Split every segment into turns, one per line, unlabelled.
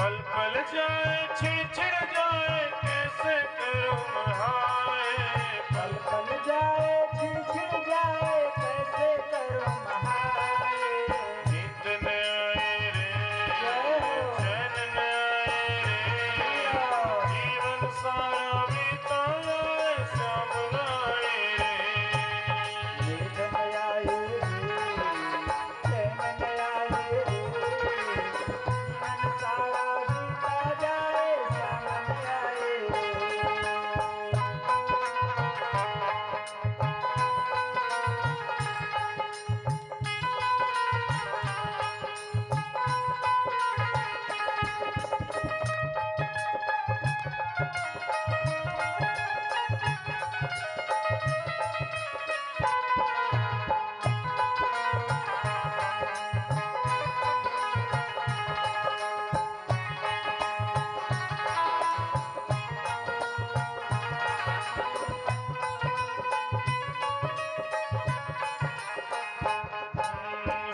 पल पल जाए छिड़ जाए कैसे करूं मैं हाय।
पल पल जाए छिड़ जाए कैसे करूं महाए।
नींद न आए रे चैन न आए रे जीवन सारा बीता जाए श्याम गाए रे।
नींद न आए चैन न आए जीवन सारा बीता जाए श्याम न आए।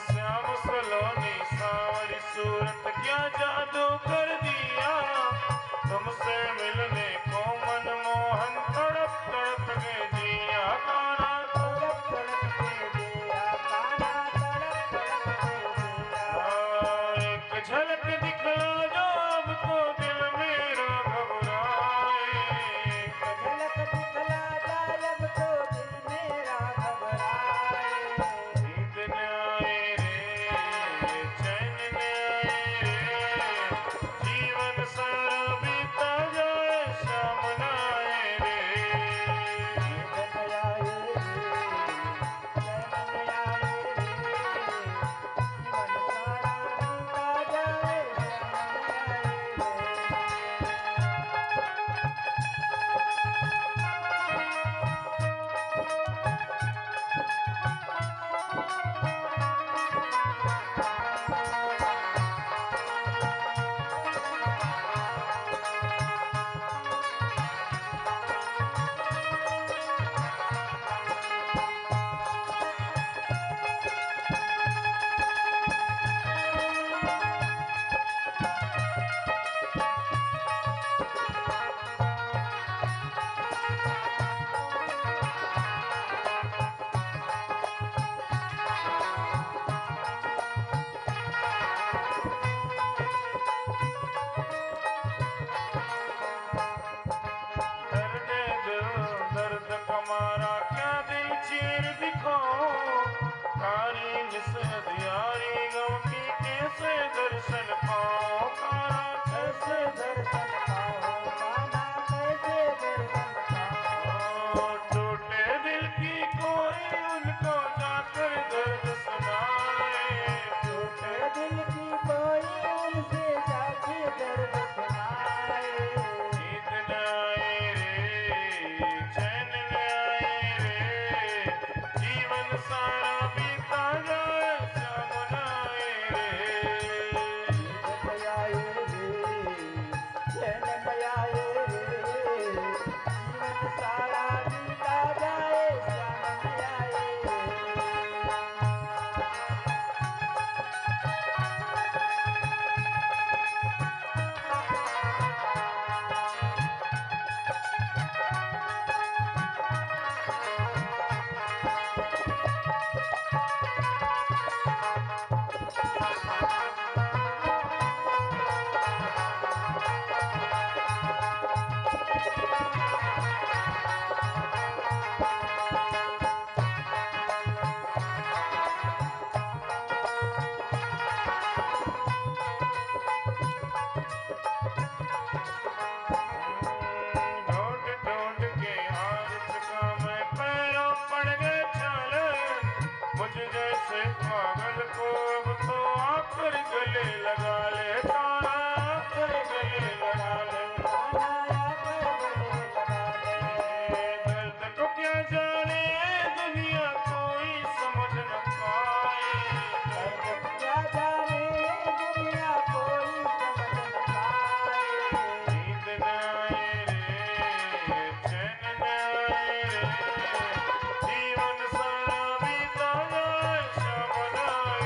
श्याम सलोनी सावरी सूरत क्या जादू कर दिया। तुमसे मिलने को मनमोहन तड़प तड़प के जिया। कान्हा
तड़प तड़प के जिया कान्हा तड़प तड़प के जिया।
एक झलक दिखला जो अब तो दिल मेरा घबराए।
झलक दिखला जाए अब तो दिल मेरा घबराए।
नींद न आए रे चैन न आए रे जीवन सारा बीता जाए श्याम न आए रे।
नींद न आए चैन न आए जीवन सारा बीता जाए श्याम न
दर्द कमारा क्या दिल चीर दिखाओ। कारी निसदियारी गम की कैसे दर्शन पाओ। कान्हा
कैसे दर्शन पाओ कान्हा कैसे दर्शन पाओ।
टूटे दिल की कोई उनको जाकर दर्द सुनाए।
टूटे दिल की कोई उनसे जाके दर्द सुनाए।
नींद न आए रे चैन न आए रे जीवन सारा बीता जाए श्याम न आए रे।
नींद न आए चैन न आए जीवन सारा बीता जाए श्याम न आए।
ढूंढ ढूंढ के हार चुका मैं पैरों पड़ गए छाल। मुझ जैसे पागल को अब तो आकर गले लगा ले। कान्हा आकर गले लगा ले।
कान्हा आकर गले लगा ले।
दर्द को क्या जाने दुनिया कोई समझ न पाए।
दर्द क्या जाने दुनिया कोई समझ न पाए।
नींद न आए रे चैन न आए रे जीवन सारा बीता जाए श्याम न आए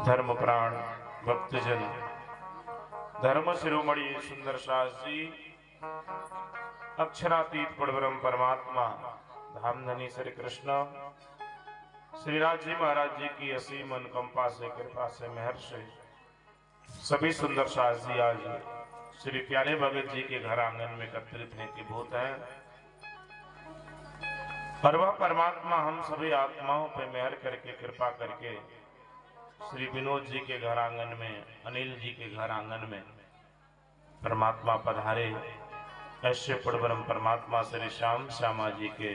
धर्म प्राण भक्तजन, धर्म शिरोमणि सुंदर शास जी, अक्षरातीत परब्रह्म परमात्मा धामधनी श्री कृष्ण श्री राज जी महाराज जी की असीम अनुकंपा से, कृपा से, मेहर से सभी सुंदर शास जी आज श्री प्यारे भगत जी के घर आंगन में एकत्रित हेतुभूत हैं। और वह परमात्मा हम सभी आत्माओं पर मेहर करके, कृपा करके श्री विनोद जी के घर आंगन में, अनिल जी के घर आंगन में परमात्मा पधारे। ऐसे परब्रह्म परमात्मा श्री श्याम श्यामा जी के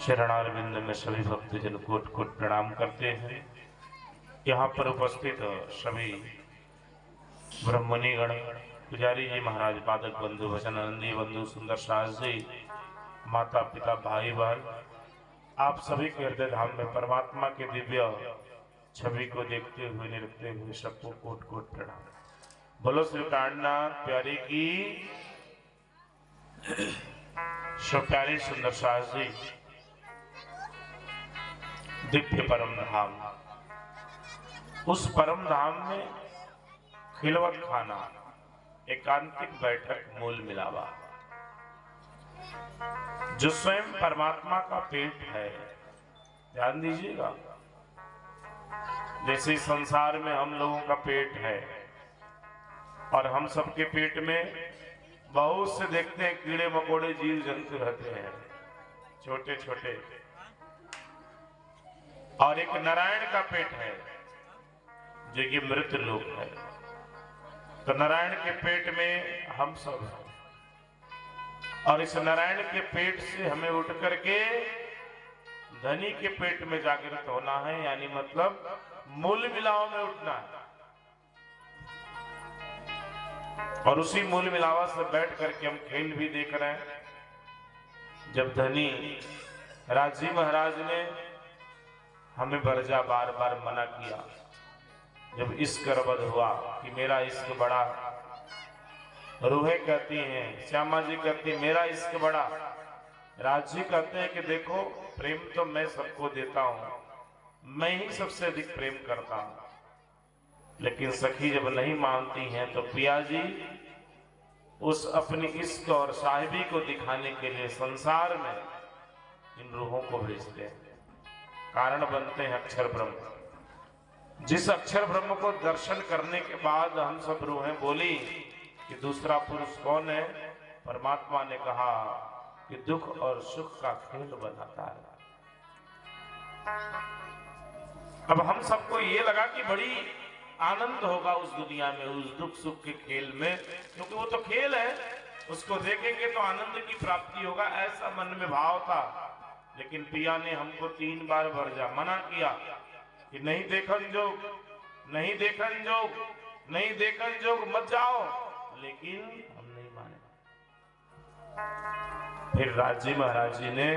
शरणारविंद में सभी भक्तजन कोट कोट प्रणाम करते हैं। यहाँ पर उपस्थित सभी ब्रह्मणी गण, पुजारी जी महाराज, पादक बंधु, वचनानंदी बंधु, सुंदर सास जी, माता पिता, भाई बहन, आप सभी के हृदय धाम में परमात्मा के दिव्य छवि को देखते हुए, निरखते हुए सबको कोट कोट प्रणाम। बोलो श्री कांडनाथ प्यारी की। सब प्यारी सुंदर सास जी, दिव्य परम धाम, उस परम धाम में खिलवत खाना, एकांतिक बैठक, मूल मिलावा, जो स्वयं परमात्मा का पेट है। ध्यान दीजिएगा, जैसे संसार में हम लोगों का पेट है और हम सबके पेट में बहुत से देखते हैं कीड़े मकोड़े जीव जंतु रहते हैं, छोटे छोटे, और एक नारायण का पेट है जो कि मृत लोक है। तो नारायण के पेट में हम सब हैं और इस नारायण के पेट से हमें उठ करके धनी के पेट में जागृत होना है, यानी मतलब मूल मिलाव में उठना है। और उसी मूल मिलावा से बैठ करके हम खेल भी देख रहे हैं। जब धनी राजी महाराज ने हमें बरजा बार बार मना किया, जब इश्क रबद हुआ कि मेरा इश्क बड़ा, रूहें कहती हैं, श्यामा जी कहती है मेरा इश्क बड़ा, राज जी कहते हैं कि देखो प्रेम तो मैं सबको देता हूं, मैं ही सबसे अधिक प्रेम करता हूं। लेकिन सखी जब नहीं मानती हैं तो पिया जी उस अपनी इश्क और साहिबी को दिखाने के लिए संसार में इन रूहों को भेजते हैं। कारण बनते हैं अक्षर ब्रह्म। जिस अक्षर ब्रह्म को दर्शन करने के बाद हम सब रूहें बोली कि दूसरा पुरुष कौन है, परमात्मा ने कहा कि दुख और सुख का खेल बनाता है। अब हम सबको ये लगा कि बड़ी आनंद होगा उस दुनिया में, उस दुख सुख के खेल में, क्योंकि वो तो खेल है, उसको देखेंगे तो आनंद की प्राप्ति होगा, ऐसा मन में भाव था। लेकिन पिया ने हमको 3 बार वर्जा मना किया कि नहीं देखन जोग, नहीं देखन जोग, नहीं देखन जोग, मत जाओ। लेकिन हम नहीं माने। फिर राजी महाराज जी ने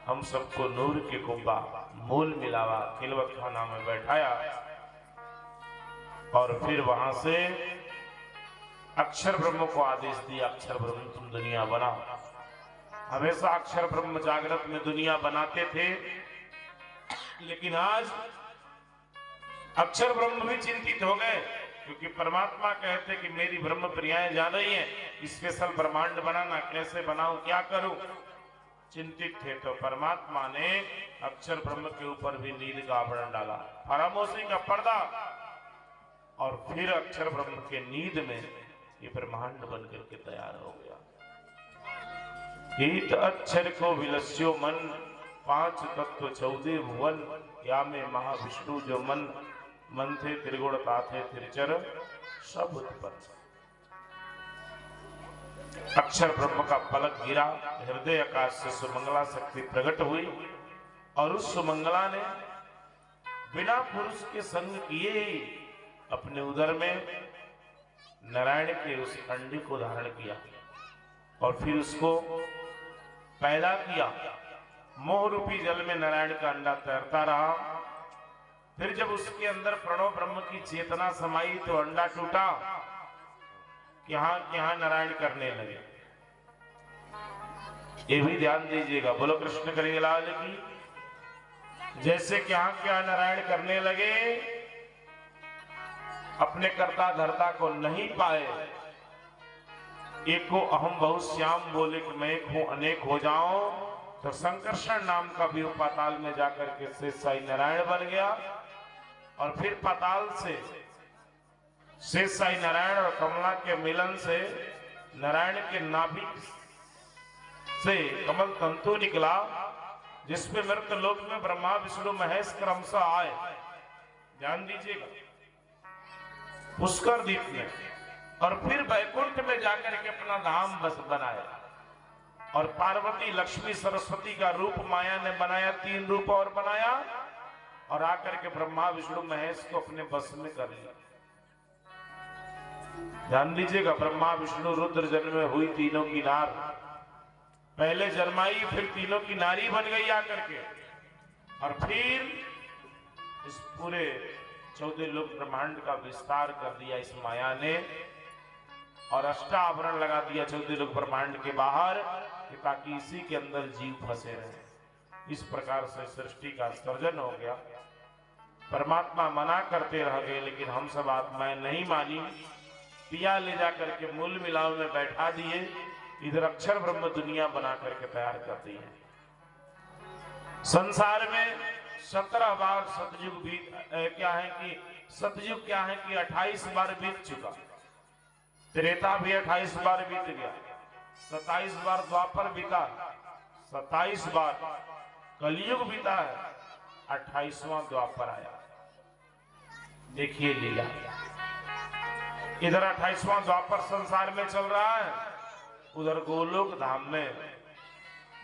हम सबको नूर के कुंबा, मूल मिलावा, खिलवत खाना में बैठाया और फिर वहां से अक्षर ब्रह्म को आदेश दिया, अक्षर ब्रह्म तुम दुनिया बनाओ। हमेशा अक्षर ब्रह्म जागृत में दुनिया बनाते थे, लेकिन आज अक्षर ब्रह्म भी चिंतित हो गए, क्योंकि परमात्मा कहते कि मेरी ब्रह्म प्रियाएं जा रही हैं, स्पेशल ब्रह्मांड बनाना, कैसे बनाऊं, क्या करूं, चिंतित थे। तो परमात्मा ने अक्षर ब्रह्म के ऊपर भी नील का आवरण डाला, खामोशी का पर्दा, और फिर अक्षर ब्रह्म के नींद में ये ब्रह्मांड बनकर के तैयार हो गया। गीत अक्षर को विलस्यो मन, 5 तत्व 14 भुवन, या में महाविष्णु जो मन, मन थे त्रिगुण ताथे त्रिचर सब उत्पन्न। अक्षर ब्रह्म का पलक गिरा, हृदय आकाश से सुमंगला शक्ति प्रकट हुई, और उस सुमंगला ने बिना पुरुष के संग किए ही अपने उदर में नारायण के उस अंडे को धारण किया और फिर उसको पैदा किया। मोह रूपी जल में नारायण का अंडा तैरता रहा। फिर जब उसके अंदर प्रणव ब्रह्म की चेतना समाई तो अंडा टूटा, यहाँ नारायण करने लगे। ये भी ध्यान दीजिएगा। बोलो कृष्ण करिए लाल की। जैसे क्या नारायण करने लगे, अपने कर्ता धर्ता को नहीं पाए, एक को अहम बहुत श्याम बोले कि मैं एक हूं अनेक हो जाऊं, तो संकर्षण नाम का भी पाताल में जाकर के शेष साई नारायण बन गया। और फिर पाताल से शेष साई नारायण और कमला के मिलन से नारायण के नाभि से कमल तंतु निकला, जिसपे मृत लोक में ब्रह्मा विष्णु महेश क्रमशः आए। ध्यान दीजिएगा, पुष्कर द्वीप में, और फिर वैकुंठ में जाकर के अपना धाम बस बनाया। और पार्वती लक्ष्मी सरस्वती का रूप माया ने बनाया, 3 रूप और बनाया, और आकर के ब्रह्मा विष्णु महेश को अपने बस में कर लिया। ध्यान दीजिएगा, ब्रह्मा विष्णु रुद्र जन्म में हुई तीनों की नार, पहले जन्माई फिर तीनों की नारी बन गई आकर के, और फिर इस पूरे 14 लोक ब्रह्मांड का विस्तार कर दिया इस माया ने, और अष्टावरण लगा दिया 14 लोक ब्रह्मांड के बाहर, ताकि इसी के अंदर जीव फंसे रहे। इस प्रकार से सृष्टि का सर्जन हो गया। परमात्मा मना करते रह गए, लेकिन हम सब आत्माएं नहीं मानी, पिया ले जाकर के मूल मिलाव में बैठा दिए, इधर अक्षर ब्रह्म दुनिया बना करके तैयार कर दी है। संसार में 17 बार सतयुग बीत क्या है कि सतयुग क्या है कि 28 बार बीत चुका, त्रेता भी 28 बार बीत गया, 27 बार द्वापर बीता, 27 बार कलयुग बीता है, 28वां द्वापर आया। देखिए लीला, इधर 28वां द्वापर संसार में चल रहा है, उधर गोलोक धाम में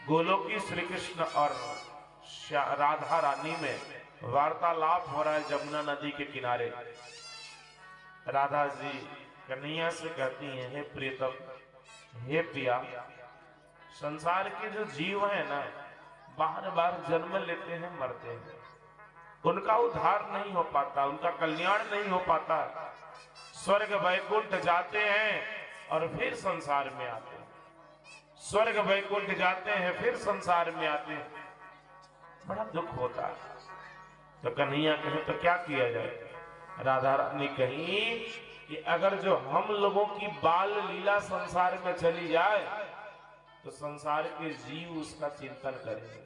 गोलोकी श्री कृष्ण और राधा रानी में वार्तालाप हो रहा है जमुना नदी के किनारे। राधा जी कन्हैया से कहती हैं, हे प्रियतम, हे पिया, संसार के जो जीव हैं ना, बार बार जन्म लेते हैं, मरते हैं, उनका उद्धार नहीं हो पाता, उनका कल्याण नहीं हो पाता। स्वर्ग वैकुंठ जाते हैं और फिर संसार में आते हैं, स्वर्ग वैकुंठ जाते हैं फिर संसार में आते हैं, बड़ा दुख होता है। तो कन्हैया कहे तो क्या किया जाए? राधा रानी कही कि अगर जो हम लोगों की बाल लीला संसार में चली जाए, तो संसार के जीव उसका चिंतन करेंगे,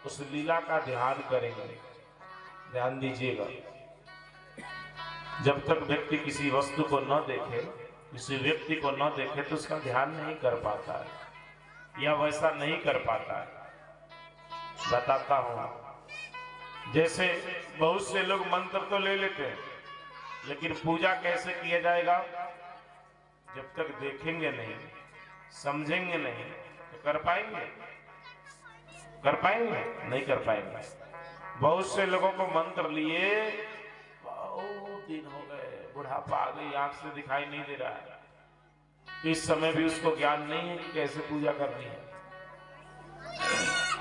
उस लीला का ध्यान करेंगे। ध्यान दीजिएगा, जब तक व्यक्ति किसी वस्तु को न देखे, किसी व्यक्ति को न देखे, तो उसका ध्यान नहीं कर पाता है, या वैसा नहीं कर पाता है। बताता हूं, जैसे बहुत से लोग मंत्र तो ले लेते हैं, लेकिन पूजा कैसे किया जाएगा? जब तक देखेंगे नहीं, समझेंगे नहीं, तो कर पाएंगे? कर पाएंगे? नहीं कर पाएंगे। बहुत से लोगों को मंत्र लिए बहुत दिन हो गए, बुढ़ापा आ गई, आंख से दिखाई नहीं दे रहा है, इस समय भी उसको ज्ञान नहीं है कि कैसे पूजा करनी है,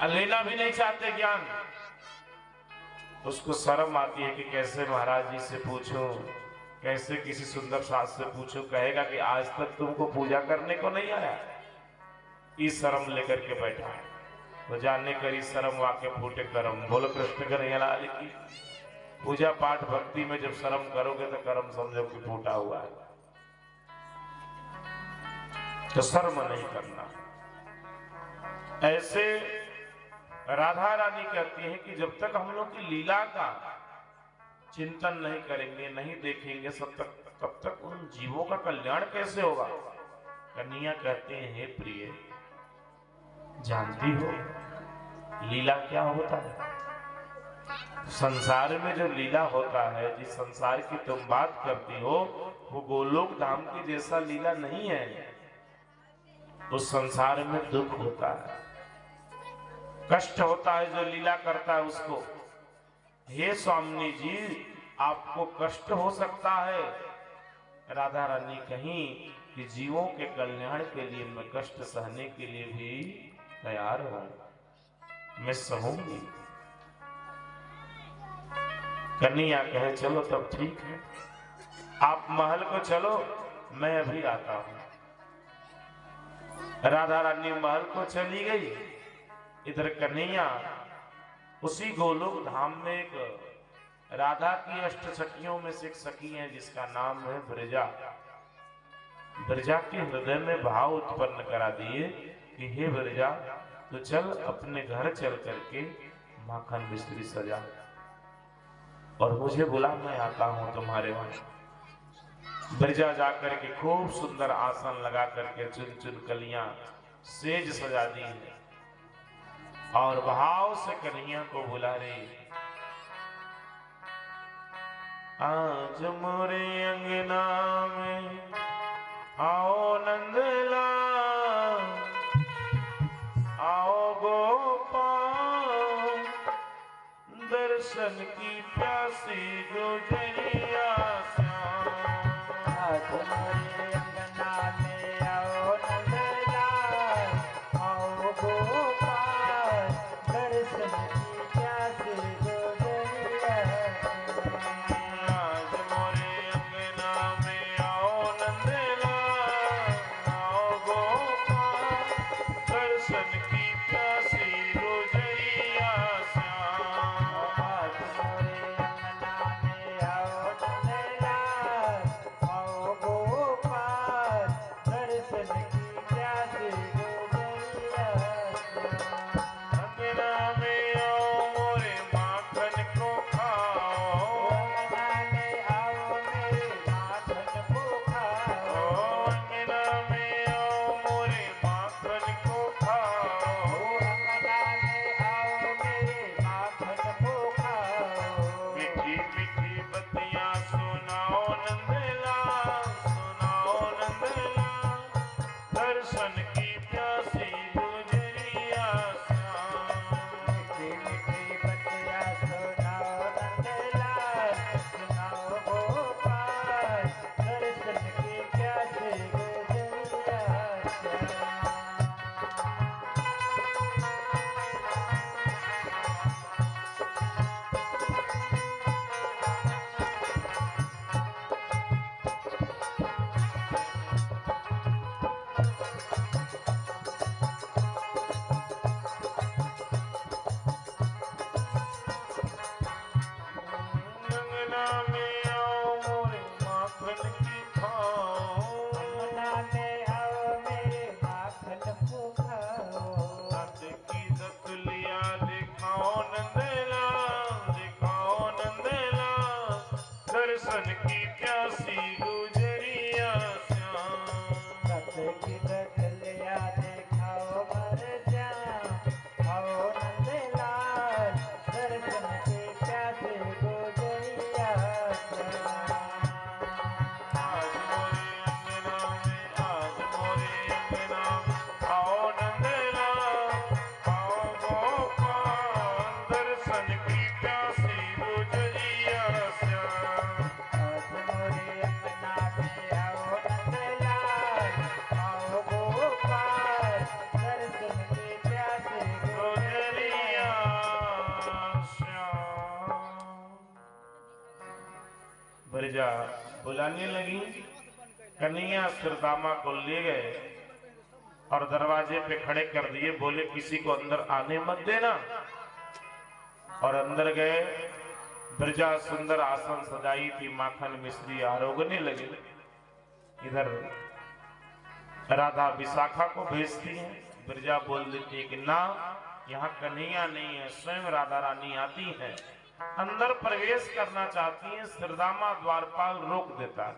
लेना भी नहीं चाहते ज्ञान। उसको शर्म आती है कि कैसे महाराज जी से पूछूं, कैसे किसी सुंदर सास से पूछूं, कहेगा कि आज तक तुमको पूजा करने को नहीं आया। इस शर्म लेकर के बैठा है, वो जाने करी शर्म वाके फूटे कर्म। बोलो कृष्ण कन्हैया लाल की। पूजा पाठ भक्ति में जब शर्म करोगे तो कर्म समझो कि फूटा हुआ है, तो शर्म नहीं करना। ऐसे राधा रानी कहती है कि जब तक हम लोग की लीला का चिंतन नहीं करेंगे, नहीं देखेंगे, तब तक उन जीवों का कल्याण कैसे होगा? कन्हैया कहते हैं, हे प्रिय, जानती हो लीला क्या होता है? संसार में जो लीला होता है, जिस संसार की तुम बात करती हो, वो गोलोक धाम की जैसा लीला नहीं है। उस संसार में दुख होता है, कष्ट होता है, जो लीला करता है उसको। हे स्वामी जी, आपको कष्ट हो सकता है। राधा रानी कहीं कि जीवों के कल्याण के लिए मैं कष्ट सहने के लिए भी तैयार हूं, मैं सहूंगी। कन्हैया कहे चलो तब ठीक है, आप महल को चलो, मैं अभी आता हूं। राधा रानी महल को चली गई। इधर कन्हैया उसी गोलोक धाम में एक राधा की अष्ट सखियों में से एक सखी है जिसका नाम है ब्रजा। ब्रजा के हृदय में भाव उत्पन्न करा दिए कि हे ब्रजा, तो चल अपने घर चल करके माखन मिश्री सजा और मुझे बुला, मैं आता हूं तुम्हारे वहां। ब्रजा जाकर के खूब सुंदर आसन लगा करके चुन चुन कलियां सेज सजा दी है और भाव से कन्हैया को बुला रही। आज मोरे अंगना में आओ नंदलाल, आओ गोपाल, दर्शन की प्यासी गुजरिया श्याम।
आज मोरे अंगना में आओ नंदलाल, आओ गोपाल, दर्शन की प्यासी गुजरिया श्याम।
आज मोरे अंगना में आओ नंदलाल, आओ गोपाल, दर्शन की प्यासी गुजरिया श्याम।
आज मोरे अंगना में आओ नंदलाल, आओ गोपाल, दर्शन की प्यासी गुजरिया श्याम।
अंगना में आओ मोरे माखन को खाओ,
अंगना में आओ मेरे माखन को खाओ।
अंगना में आओ मोरे माखन को खाओ।
अंगना में आओ मेरे माखन को खाओ।
मीठी मीठी बत्तियां सुनाओ नंदलाल, सुनाओ नंदलाल, दर्शन की प्यासी गुजरिया श्याम।
मीठी मीठी बत्तियां सुनाओ नंदलाल, सुनाओ गोपाल, दर्शन की प्यासी गुजरिया श्याम।
अंगना में आओ मोरे माखन की खाओ,
अंगना में आओ मेरे माखन को खाओ।
हाथ की दतलिया दिखाओ नंदलाल, दिखाओ नंदलाल, दर्शन की प्यासी गुजरिया श्याम।
कब की दतलिया दिखाओ मर जाऊं, आओ नंदलाल, दर्शन के प्यासे गुजरिया श्याम।
आज मोरे अंगना में, आज मोरे अंगना में आओ नंदलाल, आओ गोपाल, दर्शन की प्यासी गुजरिया श्याम।
आज मोरे अंगना में आओ नंदलाल, आओ गोपाल, दर्शन के प्यासे
गुजरिया श्याम। ब्रजा बुलाने लगी। कन्हैया सुदामा को ले गए और दरवाजे पे खड़े कर दिए, बोले किसी को अंदर आने मत देना। और अंदर गए। ब्रजा सुंदर आसन सजाई थी, माखन मिश्री आरोगने लगे। इधर राधा विशाखा को भेजती है। ब्रजा बोल देती है कि ना, यहाँ कन्हैया नहीं है, स्वयं राधा रानी आती है, अंदर प्रवेश करना चाहती है। सुदामा द्वारपाल रोक देता है।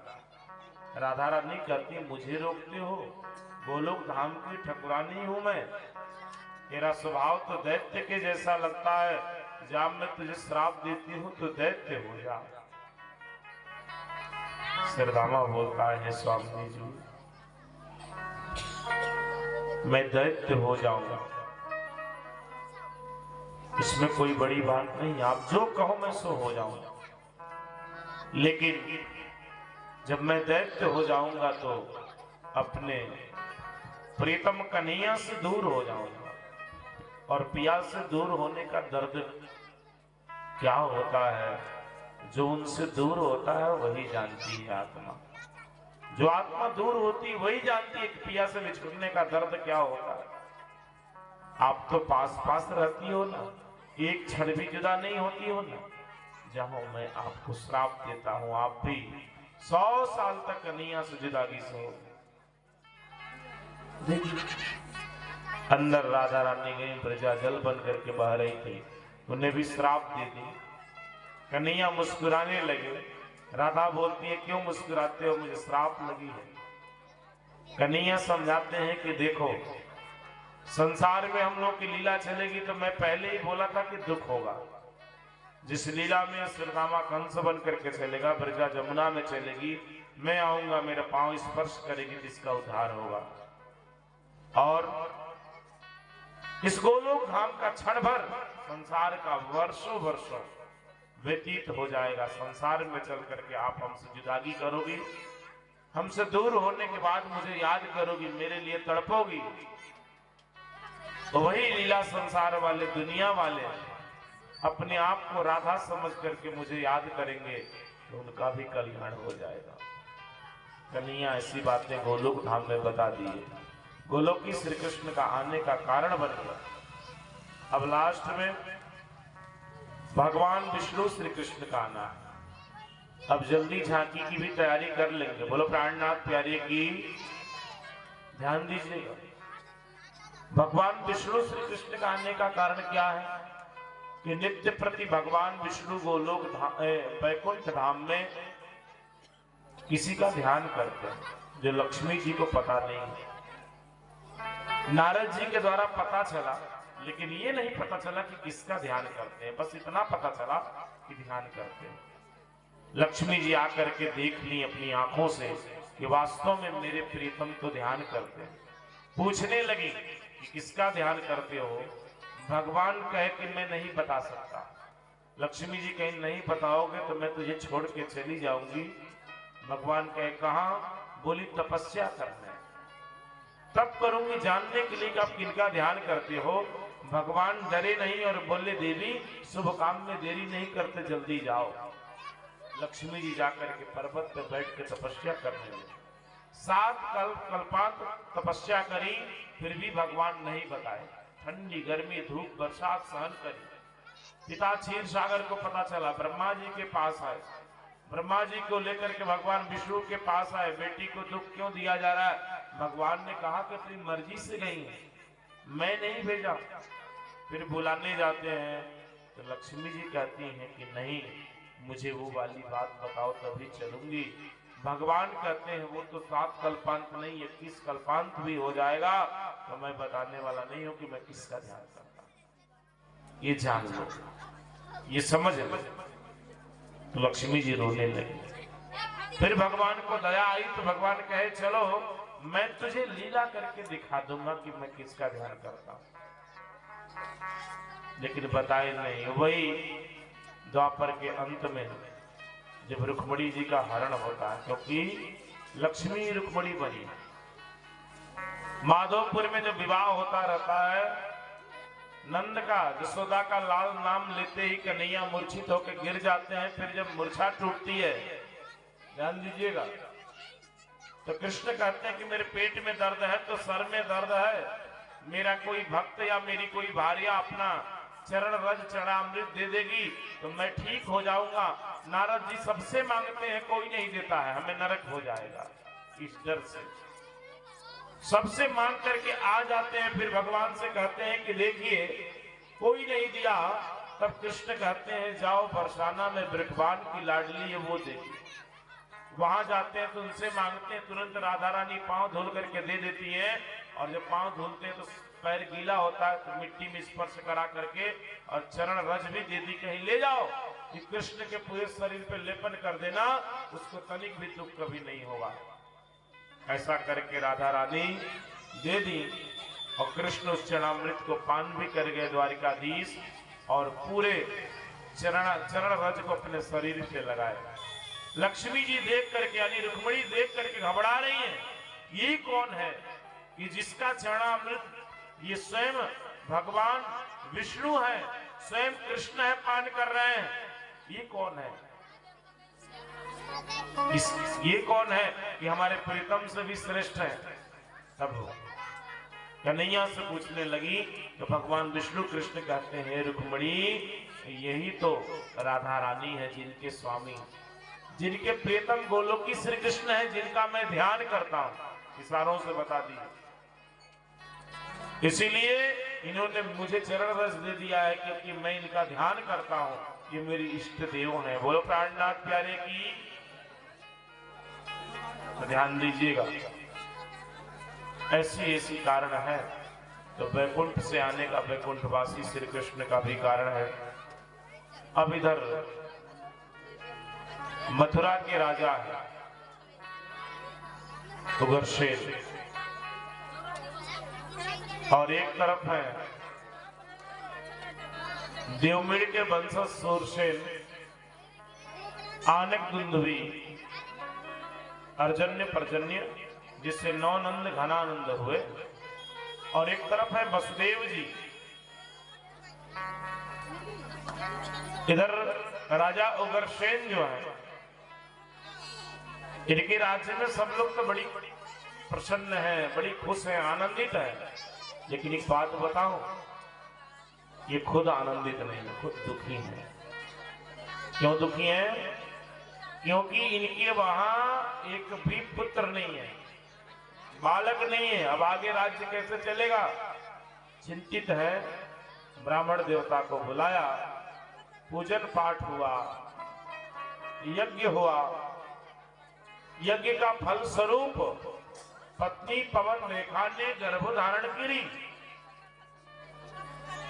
राधा रानी कहती है, मुझे रोकते हो? गोलोक धाम की ठकुरानी हूं मैं, तेरा स्वभाव तो दैत्य के जैसा लगता है, जब मैं तुझे श्राप देती हूँ तो दैत्य हो जा। सुदामा बोलता है, स्वामी जी मैं दैत्य हो जाऊंगा, इसमें कोई बड़ी बात नहीं, आप जो कहो मैं सो हो जाऊंगा। लेकिन जब मैं दैत्य हो जाऊंगा तो अपने प्रीतम कन्हैया से दूर हो जाऊंगा, और पिया से दूर होने का दर्द क्या होता है, जो उनसे दूर होता है वही जानती है आत्मा। जो आत्मा दूर होती वही जानती है कि पिया से बिछुड़ने का दर्द क्या होता है। आप तो पास पास रहती हो ना, एक क्षण भी जुदा नहीं होती हो ना। जहां मैं आपको श्राप देता हूं, आप भी 100 साल तक कन्हैया से जुदागी से हो। अंदर राधा रानी गई, प्रजा जल बन करके बह रही थी, उन्हें भी श्राप दे दी। कन्हैया मुस्कुराने लगे। राधा बोलती है, क्यों मुस्कुराते हो, मुझे श्राप लगी है। कन्हैया समझाते हैं कि देखो, संसार में हम लोग की लीला चलेगी तो मैं पहले ही बोला था कि दुख होगा। जिस लीला में सुदामा कंस बन करके चलेगा, ब्रजा जमुना में चलेगी, मैं आऊंगा, मेरा पांव स्पर्श करेगी, जिसका उद्धार होगा। और इस गोलोक धाम का क्षण भर संसार का वर्षों वर्षों व्यतीत हो जाएगा। संसार में चल करके आप हमसे जुदागी करोगी, हमसे दूर होने के बाद मुझे याद करोगी, मेरे लिए तड़पोगी। तो वही लीला संसार वाले, दुनिया वाले अपने आप को राधा समझ करके मुझे याद करेंगे तो उनका भी कल्याण हो जाएगा। कन्हैया ऐसी बातें गोलोक धाम में बता दी। गोलोक की श्री कृष्ण का आने का कारण बन गया। अब लास्ट में भगवान विष्णु श्री कृष्ण का आना है। अब जल्दी झांकी की भी तैयारी कर लेंगे। बोलो प्राणनाथ प्यारे की, ध्यान दीजिएगा। भगवान विष्णु श्री कृष्ण का आने का कारण क्या है कि नित्य प्रति भगवान विष्णु गोलोक वैकुंठ धाम में किसी का ध्यान करते हैं, जो लक्ष्मी जी को पता नहीं है। नारद जी के द्वारा पता चला, लेकिन ये नहीं पता चला कि किसका ध्यान करते हैं। बस इतना पता चला कि ध्यान करते हैं। लक्ष्मी जी आकर के देख ली अपनी आंखों से कि वास्तव में मेरे प्रीतम तो ध्यान करते हैं। पूछने लगी कि किसका ध्यान करते हो। भगवान कहे कि मैं नहीं बता सकता। लक्ष्मी जी कहीं नहीं बताओगे तो मैं तुझे छोड़ के चली जाऊंगी। भगवान कहे कहां? बोली तपस्या करना है, तब करूंगी जानने के लिए कि आप किनका ध्यान करते हो। भगवान डरे नहीं और बोले देवी शुभ काम में देरी नहीं करते, जल्दी जाओ। लक्ष्मी जी जाकर के पर्वत पर बैठ के तपस्या करने लगे। 7 कल्पांत तपस्या करी, फिर भी भगवान नहीं बताए। ठंडी गर्मी धूप बरसात सहन करी। पिता क्षीर सागर को पता चला, ब्रह्मा जी के पास आए। ब्रह्मा जी को लेकर के भगवान विष्णु के पास आए, बेटी को दुख क्यों दिया जा रहा है। भगवान ने कहा कि तेरी मर्जी से गई है, मैं नहीं भेजा। फिर बुलाने जाते हैं तो लक्ष्मी जी कहती हैं कि नहीं, मुझे वो वाली बात बताओ तभी चलूंगी। भगवान कहते हैं वो तो 7 कल्पांत नहीं 21 कल्पांत भी हो जाएगा तो मैं बताने वाला नहीं हूं कि मैं किसका ध्यान करता। ये जान लो, ये समझ लो। तो लक्ष्मी जी रोने लगी। फिर भगवान को दया आई तो भगवान कहे चलो मैं तुझे लीला करके दिखा दूंगा कि मैं किसका ध्यान करता हूं। लेकिन बताए नहीं। वही द्वापर के अंत में जब रुक्मणी जी का हरण होता है, क्योंकि लक्ष्मी रुक्मणी बनी। माधोपुर में जब विवाह होता रहता है नंद का, यशोदा का लाल नाम लेते ही कन्हैया मूर्छित होकर गिर जाते हैं। फिर जब मूर्छा टूटती है, ध्यान दीजिएगा, तो कृष्ण कहते हैं कि मेरे पेट में दर्द है तो सर में दर्द है, मेरा कोई भक्त या मेरी कोई भार्या अपना चरण रज चरणामृत दे देगी तो मैं ठीक हो जाऊंगा। नारद जी सबसे मांगते हैं, कोई नहीं देता है, हमें नरक हो जाएगा। इस डर से सबसे मांग करके आ जाते हैं। फिर भगवान से कहते हैं कि देखिए कोई नहीं दिया। तब कृष्ण कहते हैं जाओ बरसाना में वृषभान की लाडली है वो देगी। वहां जाते हैं तो उनसे मांगते हैं, तुरंत राधा रानी पांव धुल करके दे देती है। और जब पांव धुलते हैं तो पैर गीला होता है तो मिट्टी में स्पर्श करा करके और चरण रज भी दे दी, कहीं ले जाओ कि कृष्ण के पूरे शरीर पे लेपन कर देना, उसको तनिक भी दुख कभी नहीं होगा। ऐसा करके राधा रानी दे दी और कृष्ण उस चरणामृत को पान भी कर गए द्वारिकाधीश और पूरे चरण रज को अपने शरीर पे लगाए। लक्ष्मी जी देख करके यानी रुक्मणी देख करके घबरा रही हैं, ये कौन है कि जिसका चरणामृत ये स्वयं भगवान विष्णु है, स्वयं कृष्ण है पान कर रहे हैं, ये कौन है? ये कौन है कि हमारे प्रीतम से भी श्रेष्ठ है? तब कन्हैया से पूछने लगी तो भगवान विष्णु कृष्ण कहते हैं, रुक्मणी यही तो राधा रानी है, जिनके स्वामी, जिनके प्रियतम गोलोकी श्री कृष्ण है, जिनका मैं ध्यान करता हूं। इशारों से बता दिया। इसीलिए इन्होंने मुझे चरण रस दे दिया है, क्योंकि मैं इनका ध्यान करता हूं, ये मेरी इष्ट देव हैं। बोलो प्राणनाथ प्यारे की। तो ध्यान दीजिएगा, ऐसी ऐसी कारण है। तो वैकुंठ से आने का वैकुंठवासी श्री कृष्ण का भी कारण है। अब इधर मथुरा के राजा है उग्रसेन, और एक तरफ है देवमिड़ के वंशज सूरसेन, आनक दुंदुभी, अर्जन्य पर्जन्य, जिससे नौ नंद घनानंद हुए। और एक तरफ है वसुदेव जी। इधर राजा उग्रसेन जो है, इनके राज्य में सब लोग तो बड़ी प्रसन्न हैं, बड़ी खुश हैं, आनंदित हैं। लेकिन एक बात बताऊं, ये खुद आनंदित नहीं है, खुद दुखी है। क्यों दुखी है? क्योंकि इनके वहां एक भी पुत्र नहीं है, बालक नहीं है। अब आगे राज्य कैसे चलेगा? चिंतित है। ब्राह्मण देवता को बुलाया, पूजन पाठ हुआ, यज्ञ हुआ। यज्ञ का फल स्वरूप पत्नी पवन रेखा ने गर्भ धारण करी।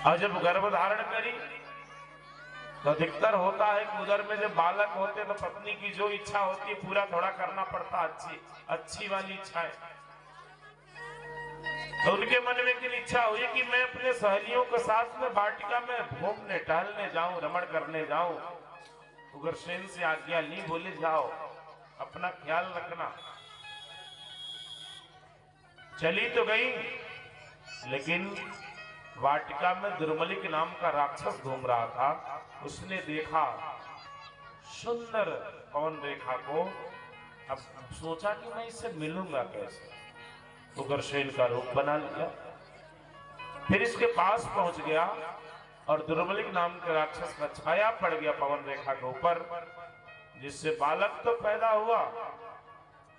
और जब गर्भ धारण करी तो अधिकतर होता है कि उधर में जब बालक होते तो पत्नी की जो इच्छा होती है पूरा थोड़ा करना पड़ता, अच्छी वाली इच्छाएं। तो उनके मन में एक इच्छा हुई कि मैं अपने सहेलियों के साथ में वाटिका में घूमने टहलने जाऊं, रमण करने जाऊं। उग्रसेन से आज्ञा ली, बोले जाओ, अपना ख्याल रखना। चली तो गई, लेकिन वाटिका में दुर्मलिक नाम का राक्षस घूम रहा था। उसने देखा सुंदर पवन रेखा को। अब सोचा कि मैं इससे मिलूंगा कैसे। उग्रसेन का रूप बना लिया, फिर इसके पास पहुंच गया और दुर्मलिक नाम के राक्षस का छाया पड़ गया पवन रेखा के ऊपर, जिससे बालक तो पैदा हुआ।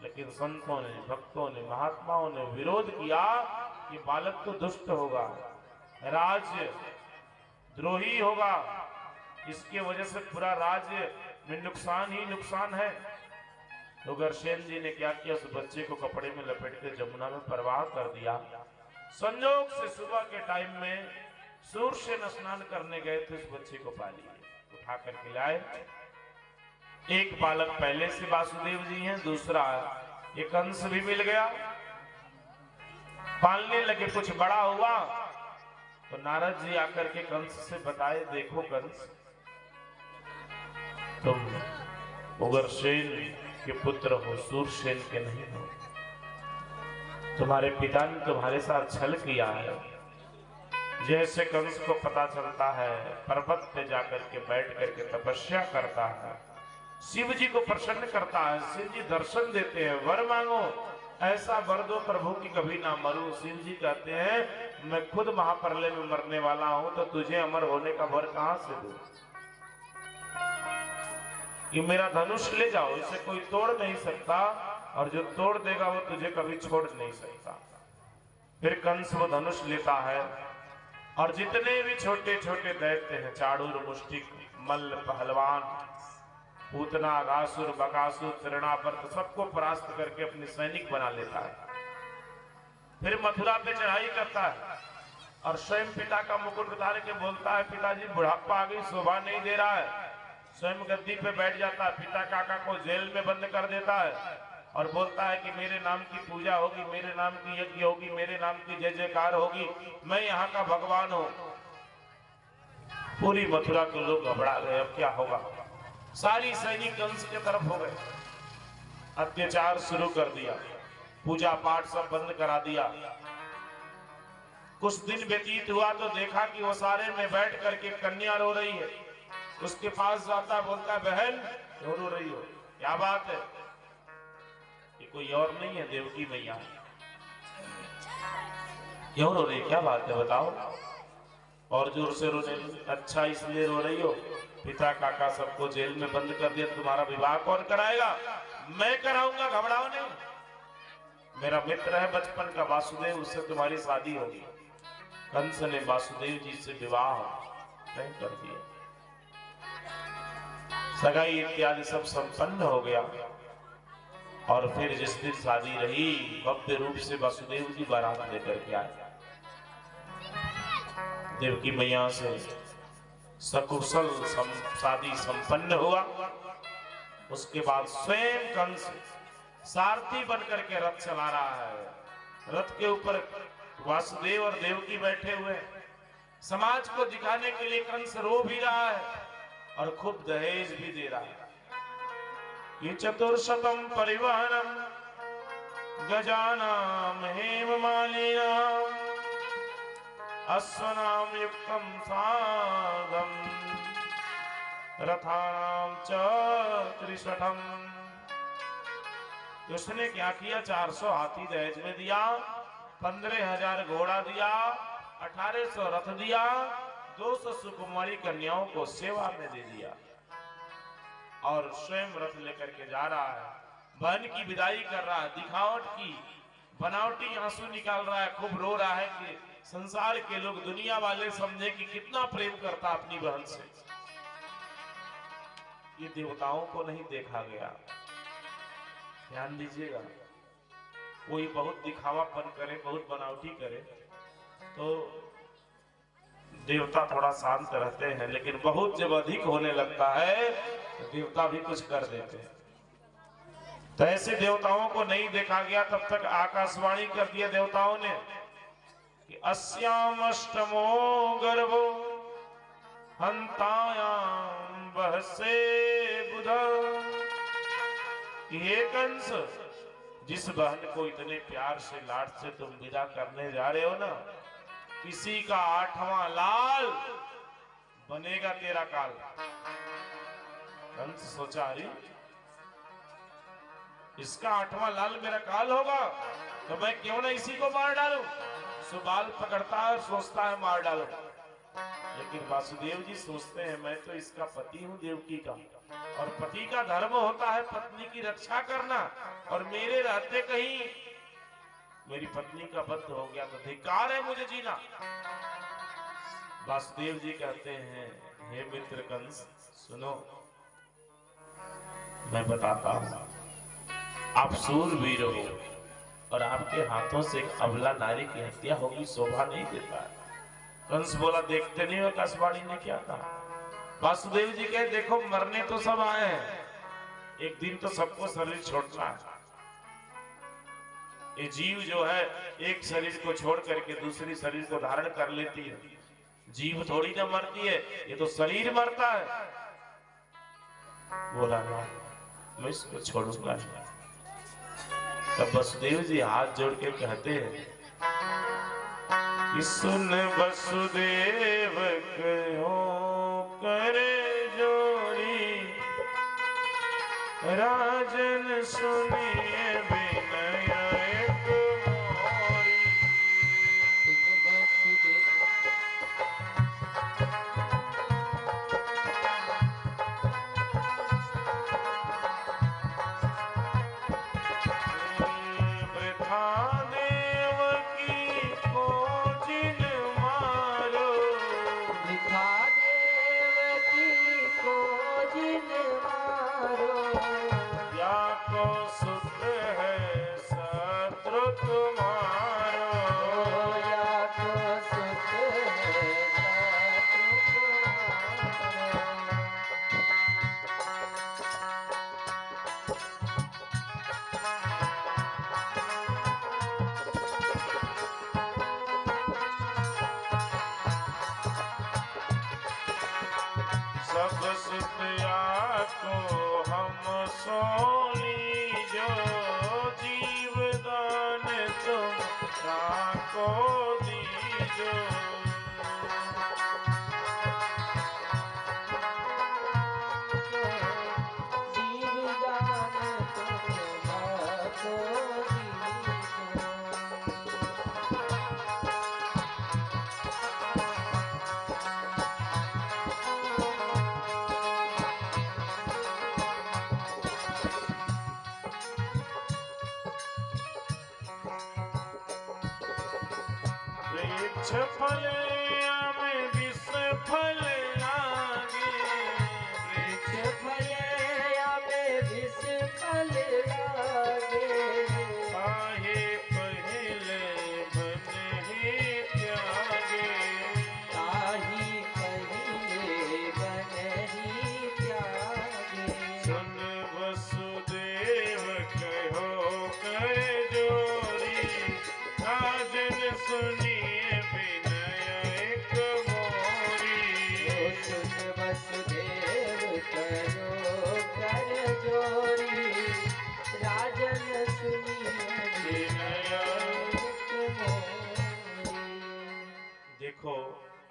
लेकिन संतों ने, भक्तों ने, महात्माओं ने विरोध किया कि बालक तो दुष्ट होगा, राज्य द्रोही होगा, इसके वजह से पूरा राज्य में नुकसान ही नुकसान है। तो उग्रसेन जी ने क्या किया, उस बच्चे को कपड़े में लपेट के जमुना में प्रवाह कर दिया। संयोग से सुबह के टाइम में सूरसेन स्नान करने गए थे, उस बच्चे को पा लिए, उठा कर खिलाए। एक बालक पहले से वासुदेव जी हैं, दूसरा एक कंस भी मिल गया। पालने लगे, कुछ बड़ा हुआ तो नारद जी आकर के कंस से बताए, देखो कंस, तुम उग्रसेन के पुत्र हो, सूरसेन के नहीं हो। तुम्हारे पिता ने तुम्हारे साथ छल किया है। जैसे कंस को पता चलता है, पर्वत पे जाकर के बैठ करके तपस्या करता है, शिव जी को प्रसन्न करता है, शिव जी दर्शन देते हैं, वर मांगो, ऐसा वर दो प्रभु की कभी ना मरूं। शिव जी कहते हैं मैं खुद महाप्रलय में मरने वाला हूं, तो तुझे अमर होने का वर कहां से दूं? कि मेरा धनुष ले जाओ, इसे कोई तोड़ नहीं सकता, और जो तोड़ देगा वो तुझे कभी छोड़ नहीं सकता। फिर कंस वो धनुष लेता है, और जितने भी छोटे छोटे दैत्य हैं, चाड़ूर, मुष्टिक, मल्ल, पहलवान, पूतना, अगासुर, बकासुर, तृणावर्त, सबको परास्त करके अपने सैनिक बना लेता है। फिर मथुरा पे चढ़ाई करता है और स्वयं पिता का मुकुट उतार के बोलता है, पिताजी बुढ़ापा आ गई, शोभा नहीं दे रहा है। स्वयं गद्दी पे बैठ जाता है, पिता काका को जेल में बंद कर देता है और बोलता है कि मेरे नाम की पूजा होगी, मेरे नाम की यज्ञ होगी, मेरे नाम की जय जयकार होगी, मैं यहाँ का भगवान हूं। पूरी मथुरा के लोग घबरा गए, अब क्या होगा। सारी सैनिक कंस के तरफ हो गए, अत्याचार शुरू कर दिया, पूजा पाठ सब बंद करा दिया। कुछ दिन व्यतीत हुआ तो देखा कि वो सारे में बैठ करके कन्या रो रही है। उसके पास जाता, बोलता, बहन क्यों रो रही हो, क्या बात है? ये कोई और नहीं है, देवकी मैया। क्यों रो रही, क्या बात है बताओ। और जोर से रोने लगी। अच्छा इसलिए रो रही हो, पिता काका सबको जेल में बंद कर दिया, तुम्हारा विवाह कौन कराएगा? मैं कराऊंगा, घबराओ नहीं। मेरा मित्र है बचपन का वासुदेव, उससे तुम्हारी शादी होगी। कंस ने वासुदेव जी से विवाह नहीं कर दिया। सगाई इत्यादि सब संपन्न हो गया। और फिर जिस दिन शादी रही, भव्य रूप से वासुदेव जी बारात लेकर के आए। देवकी मैया से सकुशल शादी संपन्न हुआ। उसके बाद स्वयं कंस सारथी बनकर के रथ चला रहा है। रथ के ऊपर वासुदेव और देवकी बैठे हुए। समाज को दिखाने के लिए कंस रो भी रहा है और खूब दहेज भी दे रहा है। ये चतुर्शतम परिवहनम गजानाम हेममालिनाम अश्वनाम युक्तम साधम रथानाम च त्रिशतम। उसने क्या किया, 400 हाथी दहेज में दिया, 15,000 घोड़ा दिया, 1800 रथ दिया, 200 सुकुमारी कन्याओं को सेवा में दे दिया और स्वयं रथ लेकर के जा रहा है। बहन की विदाई कर रहा है, दिखावट की बनावटी आंसू निकाल रहा है, खूब रो रहा है कि संसार के लोग, दुनिया वाले समझे कि कितना प्रेम करता अपनी बहन से। ये देवताओं को नहीं देखा गया। ध्यान दीजिएगा, कोई बहुत दिखावापन करे, बहुत बनावटी करे तो देवता थोड़ा शांत रहते हैं, लेकिन बहुत जब अधिक होने लगता है तो देवता भी कुछ कर देते हैं। तो ऐसे देवताओं को नहीं देखा गया। तब तक आकाशवाणी कर दिया देवताओं ने कि अस्याम अष्टमो गर्भो हंतायाम बहसे बुध। ये कंस, जिस बहन को इतने प्यार से लाड से तुम विदा करने जा रहे हो ना, किसी का 8वां लाल बनेगा तेरा काल। कंस सोचा, अरे इसका 8वां लाल मेरा काल होगा तो मैं क्यों ना इसी को मार डालूं। सुबाल पकड़ता है और सोचता है मार डालो। लेकिन वासुदेव जी सोचते हैं मैं तो इसका पति हूं देवकी का, और पति का धर्म होता है पत्नी की रक्षा करना, और मेरे रहते कहीं मेरी पत्नी का वध हो गया तो धिक्कार है मुझे जीना। वासुदेव जी कहते हैं, हे मित्र कंस सुनो, मैं बताता हूं, आप सूरवीर हो और आपके हाथों से एक अबला नारी की हत्या होगी, शोभा नहीं देता है। कंस बोला, देखते नहीं हो आकाशवाणी ने क्या कहा। वासुदेव जी कहे, देखो मरने तो सब आए हैं, एक दिन तो सबको शरीर छोड़ना है। ये जीव जो है एक शरीर को छोड़ करके दूसरी शरीर को धारण कर लेती है। जीव थोड़ी ना मरती है, ये तो शरीर मरता है। बोला ना, मैं इसको छोड़ूंगा नहीं। तब वसुदेव जी हाथ जोड़ के कहते हैं कि सुन वसुदेव कहो करे जोड़ी, राजन सुनिए विनय एक मोरी। वृक्ष फले आमे विष फल लागे,
वृक्ष फले आमे विष फल लागे,
काहे पहले बन ही त्यागे,
ताही पहिले बन ही त्यागे।
सुन वसुदेव कहो कर जोरी, राजन सुनिए विनय एक मोरी,
सुन वसुदेव करो कर जोरी, राजन सुनिए
विनय।
एक मोरी।
देखो,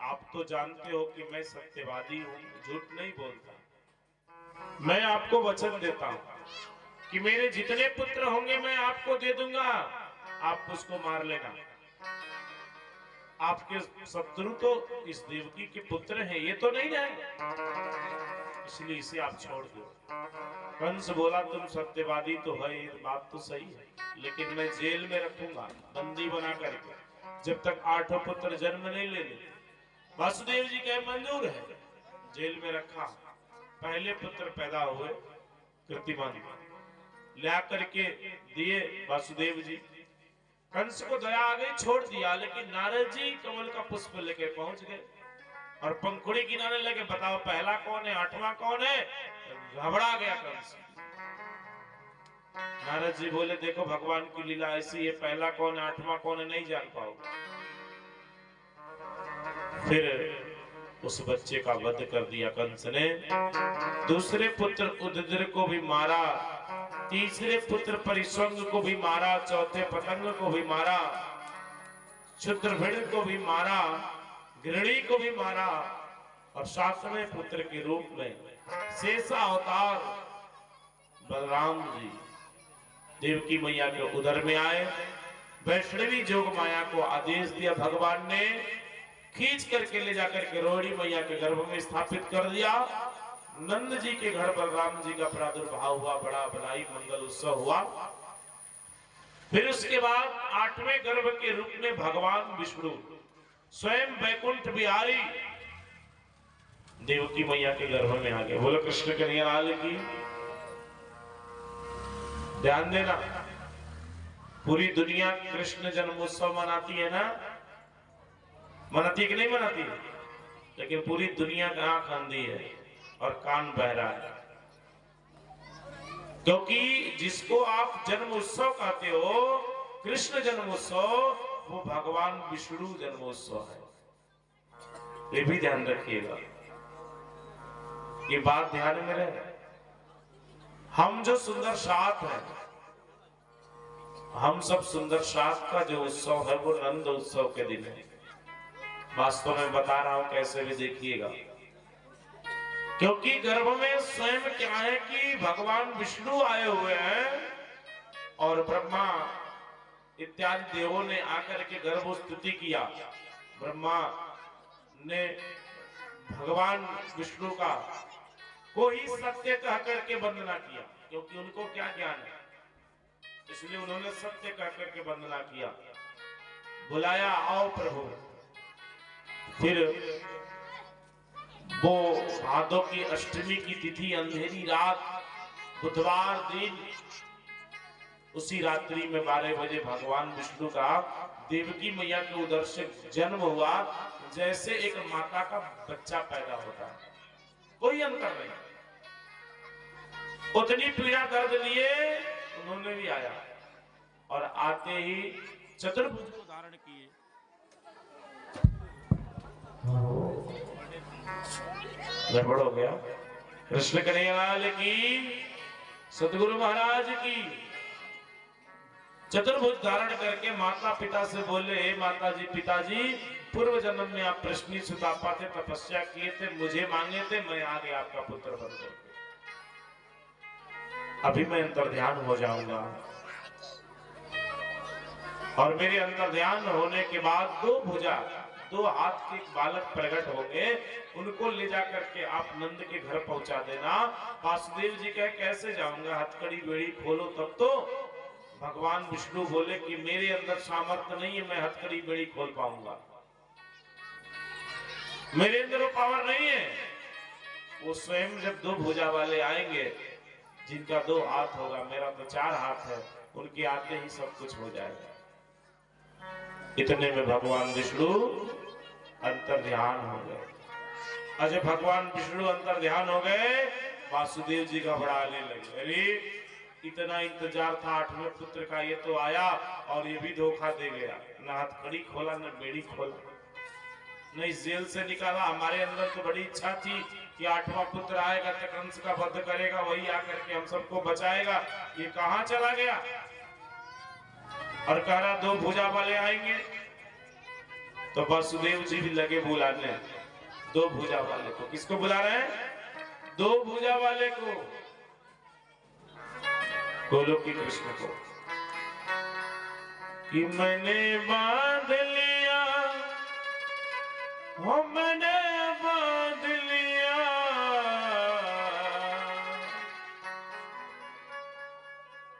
आप तो जानते हो कि मैं सत्यवादी हूँ, झूठ नहीं बोलता। मैं आपको वचन देता हूँ कि मेरे जितने पुत्र होंगे मैं आपको दे दूंगा, आप उसको मार लेना। आपके शत्रु तो इस देवकी के पुत्र हैं, ये तो नहीं है, इसलिए इसे आप छोड़ दो। कंस बोला तुम सत्यवादी तो है, ये बात तो सही है, लेकिन मैं जेल में रखूंगा बंदी बना करके, जब तक 8 पुत्र जन्म नहीं ले लेते। वासुदेव जी कहे मंजूर है, जेल में रखा। पहले पुत्र पैदा हुए कृतिमान, ला करके दिए वासुदेव जी। कंस को दया आ गई, छोड़ दिया, लेकिन नारद जी कमल का पुष्प लेके पहुंच गए और पंखुड़ी गिनाने लगे, बताओ पहला कौन है, 8वां कौन है। घबरा गया कंस। नारद जी बोले देखो भगवान की लीला ऐसी है, पहला कौन है 8वां कौन है नहीं जान पाओगे। फिर उस बच्चे का वध कर दिया कंस ने। दूसरे पुत्र उदद्र को भी मारा, तीसरे पुत्र परिश्वंग को भी मारा, चौथे पतंग को भी मारा, क्षुद्रभिड़ को भी मारा, गृणी को भी मारा, और 7वें पुत्र के रूप में शेषा अवतार बलराम जी देवकी मैया के उदर में आए। वैष्णवी जोग माया को आदेश दिया भगवान ने, खींच करके ले जाकर के रोहिणी मैया के गर्भ में स्थापित कर दिया। नंद जी के घर बलराम जी का प्रादुर्भाव हुआ, बड़ा बधाई मंगल उत्सव हुआ। फिर उसके बाद 8वें गर्भ के रूप में भगवान विष्णु स्वयं वैकुंठ बिहारी देवकी मैया के गर्भ में आ गए। बोलो कृष्ण कन्हैया लाल की। ध्यान देना, पूरी दुनिया कृष्ण जन्मोत्सव मनाती है ना, मनाती है कि नहीं मनाती है, लेकिन पूरी दुनिया का आंख अंधी है और कान बहरा है, क्योंकि जिसको आप जन्मोत्सव कहते हो कृष्ण जन्मोत्सव, वो भगवान विष्णु जन्मोत्सव है। ये भी ध्यान रखिएगा, ये बात ध्यान में रहे। हम जो सुंदर साथ है, हम सब सुंदर साथ का जो उत्सव है वो नंद उत्सव के दिन है। वास्तव में बता रहा हूं, कैसे भी देखिएगा, क्योंकि गर्भ में स्वयं क्या है कि भगवान विष्णु आए हुए हैं और ब्रह्मा इत्यादि देवों ने आकर के गर्भ स्तुति किया। ब्रह्मा ने भगवान विष्णु का को ही सत्य कह करके वंदना किया, क्योंकि उनको क्या ज्ञान है, इसलिए उन्होंने सत्य कह करके वंदना किया, बुलाया आओ प्रभु। फिर वो भादों की अष्टमी की तिथि, अंधेरी रात, बुधवार दिन, उसी रात्रि में 12 बजे भगवान विष्णु का देवकी मैया के उदर से जन्म हुआ, जैसे एक माता का बच्चा पैदा होता है, कोई अंतर नहीं। उतनी पीड़ा दर्द लिए उन्होंने भी आया, और आते ही चतुर्भुज को धारण किए। गड़बड़ हो गया। कृष्ण कन्हैया लाल की, सतगुरु महाराज की। चतुर्भुज धारण करके माता पिता से बोले, हे माता जी पिताजी, पूर्व जन्म में आप प्रश्नी सुतापा थे, तपस्या किए थे, मुझे मांगे थे, मैं आ गया आपका पुत्र बन करके। अभी मैं अंतर ध्यान हो जाऊंगा, और मेरे अंतर ध्यान होने के बाद 2 भुजा, 2 हाथ के बालक प्रकट होंगे, उनको ले जा करके आप नंद के घर पहुंचा देना। वासुदेव जी कहे कैसे जाऊंगा, हथकड़ी बेड़ी खोलो तब तो। भगवान विष्णु बोले कि मेरे अंदर सामर्थ्य नहीं है, मैं हथकड़ी बेड़ी खोल पाऊंगा। मेरे अंदर वो पावर नहीं है। वो स्वयं जब दो भुजा वाले आएंगे, जिनका दो हाथ होगा, मेरा तो 4 हाथ है, उनके आते ही सब कुछ हो जाएगा। इतने में भगवान विष्णु अंतर ध्यान हो गए। अजय भगवान विष्णु अंतर ध्यान हो गए, वासुदेव जी घबराने लगे। अरे इतना इंतजार था 8वें पुत्र का, ये तो आया और ये भी धोखा दे गया। न हथकड़ी खोला न बेड़ी खोला, न इस जेल से निकाला। हमारे अंदर तो बड़ी इच्छा थी कि 8वां पुत्र आएगा तो कंस का वध करेगा, वही आकर के हम सबको बचाएगा। ये कहां चला गया? और कह रहा 2 भुजा वाले आएंगे। तो वासुदेव जी भी लगे बुलाने 2 भुजा वाले को। किसको बुला रहे हैं? 2 भुजा वाले को, गोलोक की कृष्ण को। कि मैंने बांध लिया, हो मैंने बांध लिया,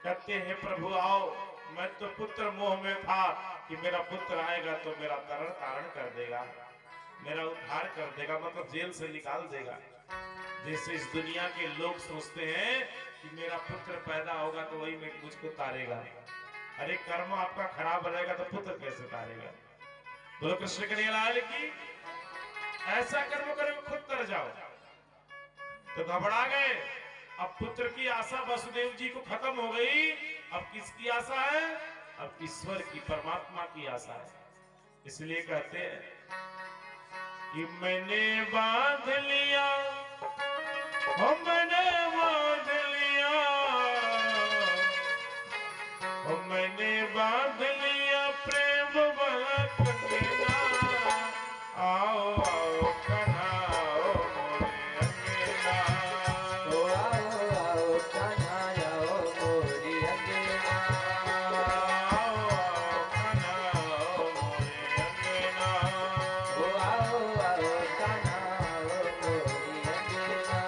कहते हैं प्रभु आओ। मैं तो पुत्र मोह में था कि मेरा पुत्र आएगा तो मेरा तरण तारण कर देगा, मेरा उद्धार कर देगा, मतलब जेल से निकाल देगा। जैसे इस दुनिया के लोग सोचते हैं कि मेरा पुत्र पैदा होगा तो वही मुझको तारेगा। अरे कर्म आपका खराब रहेगा तो पुत्र कैसे तारेगा? बोलो कृष्ण कन्हैया की। ऐसा कर्म करो खुद तर जाओ। तो घबरा गए। अब पुत्र की आशा वसुदेव जी को खत्म हो गई। अब किसकी आशा है? अब ईश्वर की, परमात्मा की आशा है। इसलिए कहते हैं कि मैंने बांध लिया, हो मैंने बांध लिया, हो मैंने बांध लिया प्रेम वाला कंगना। आओ आओ कन्हा आओ मोरे अंगना,
ओ आओ आओ कन्हा आओ मोरी अंगना,
आओ आओ कन्हा आओ मोरे अंगना।
ओ आओ आओ कन्हा आओ मोरी अंगना।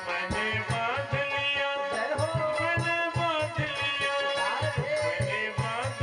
मैंने बांध लिया,
जय हो
मैंने बांध लिया,
राधे
मैंने बांध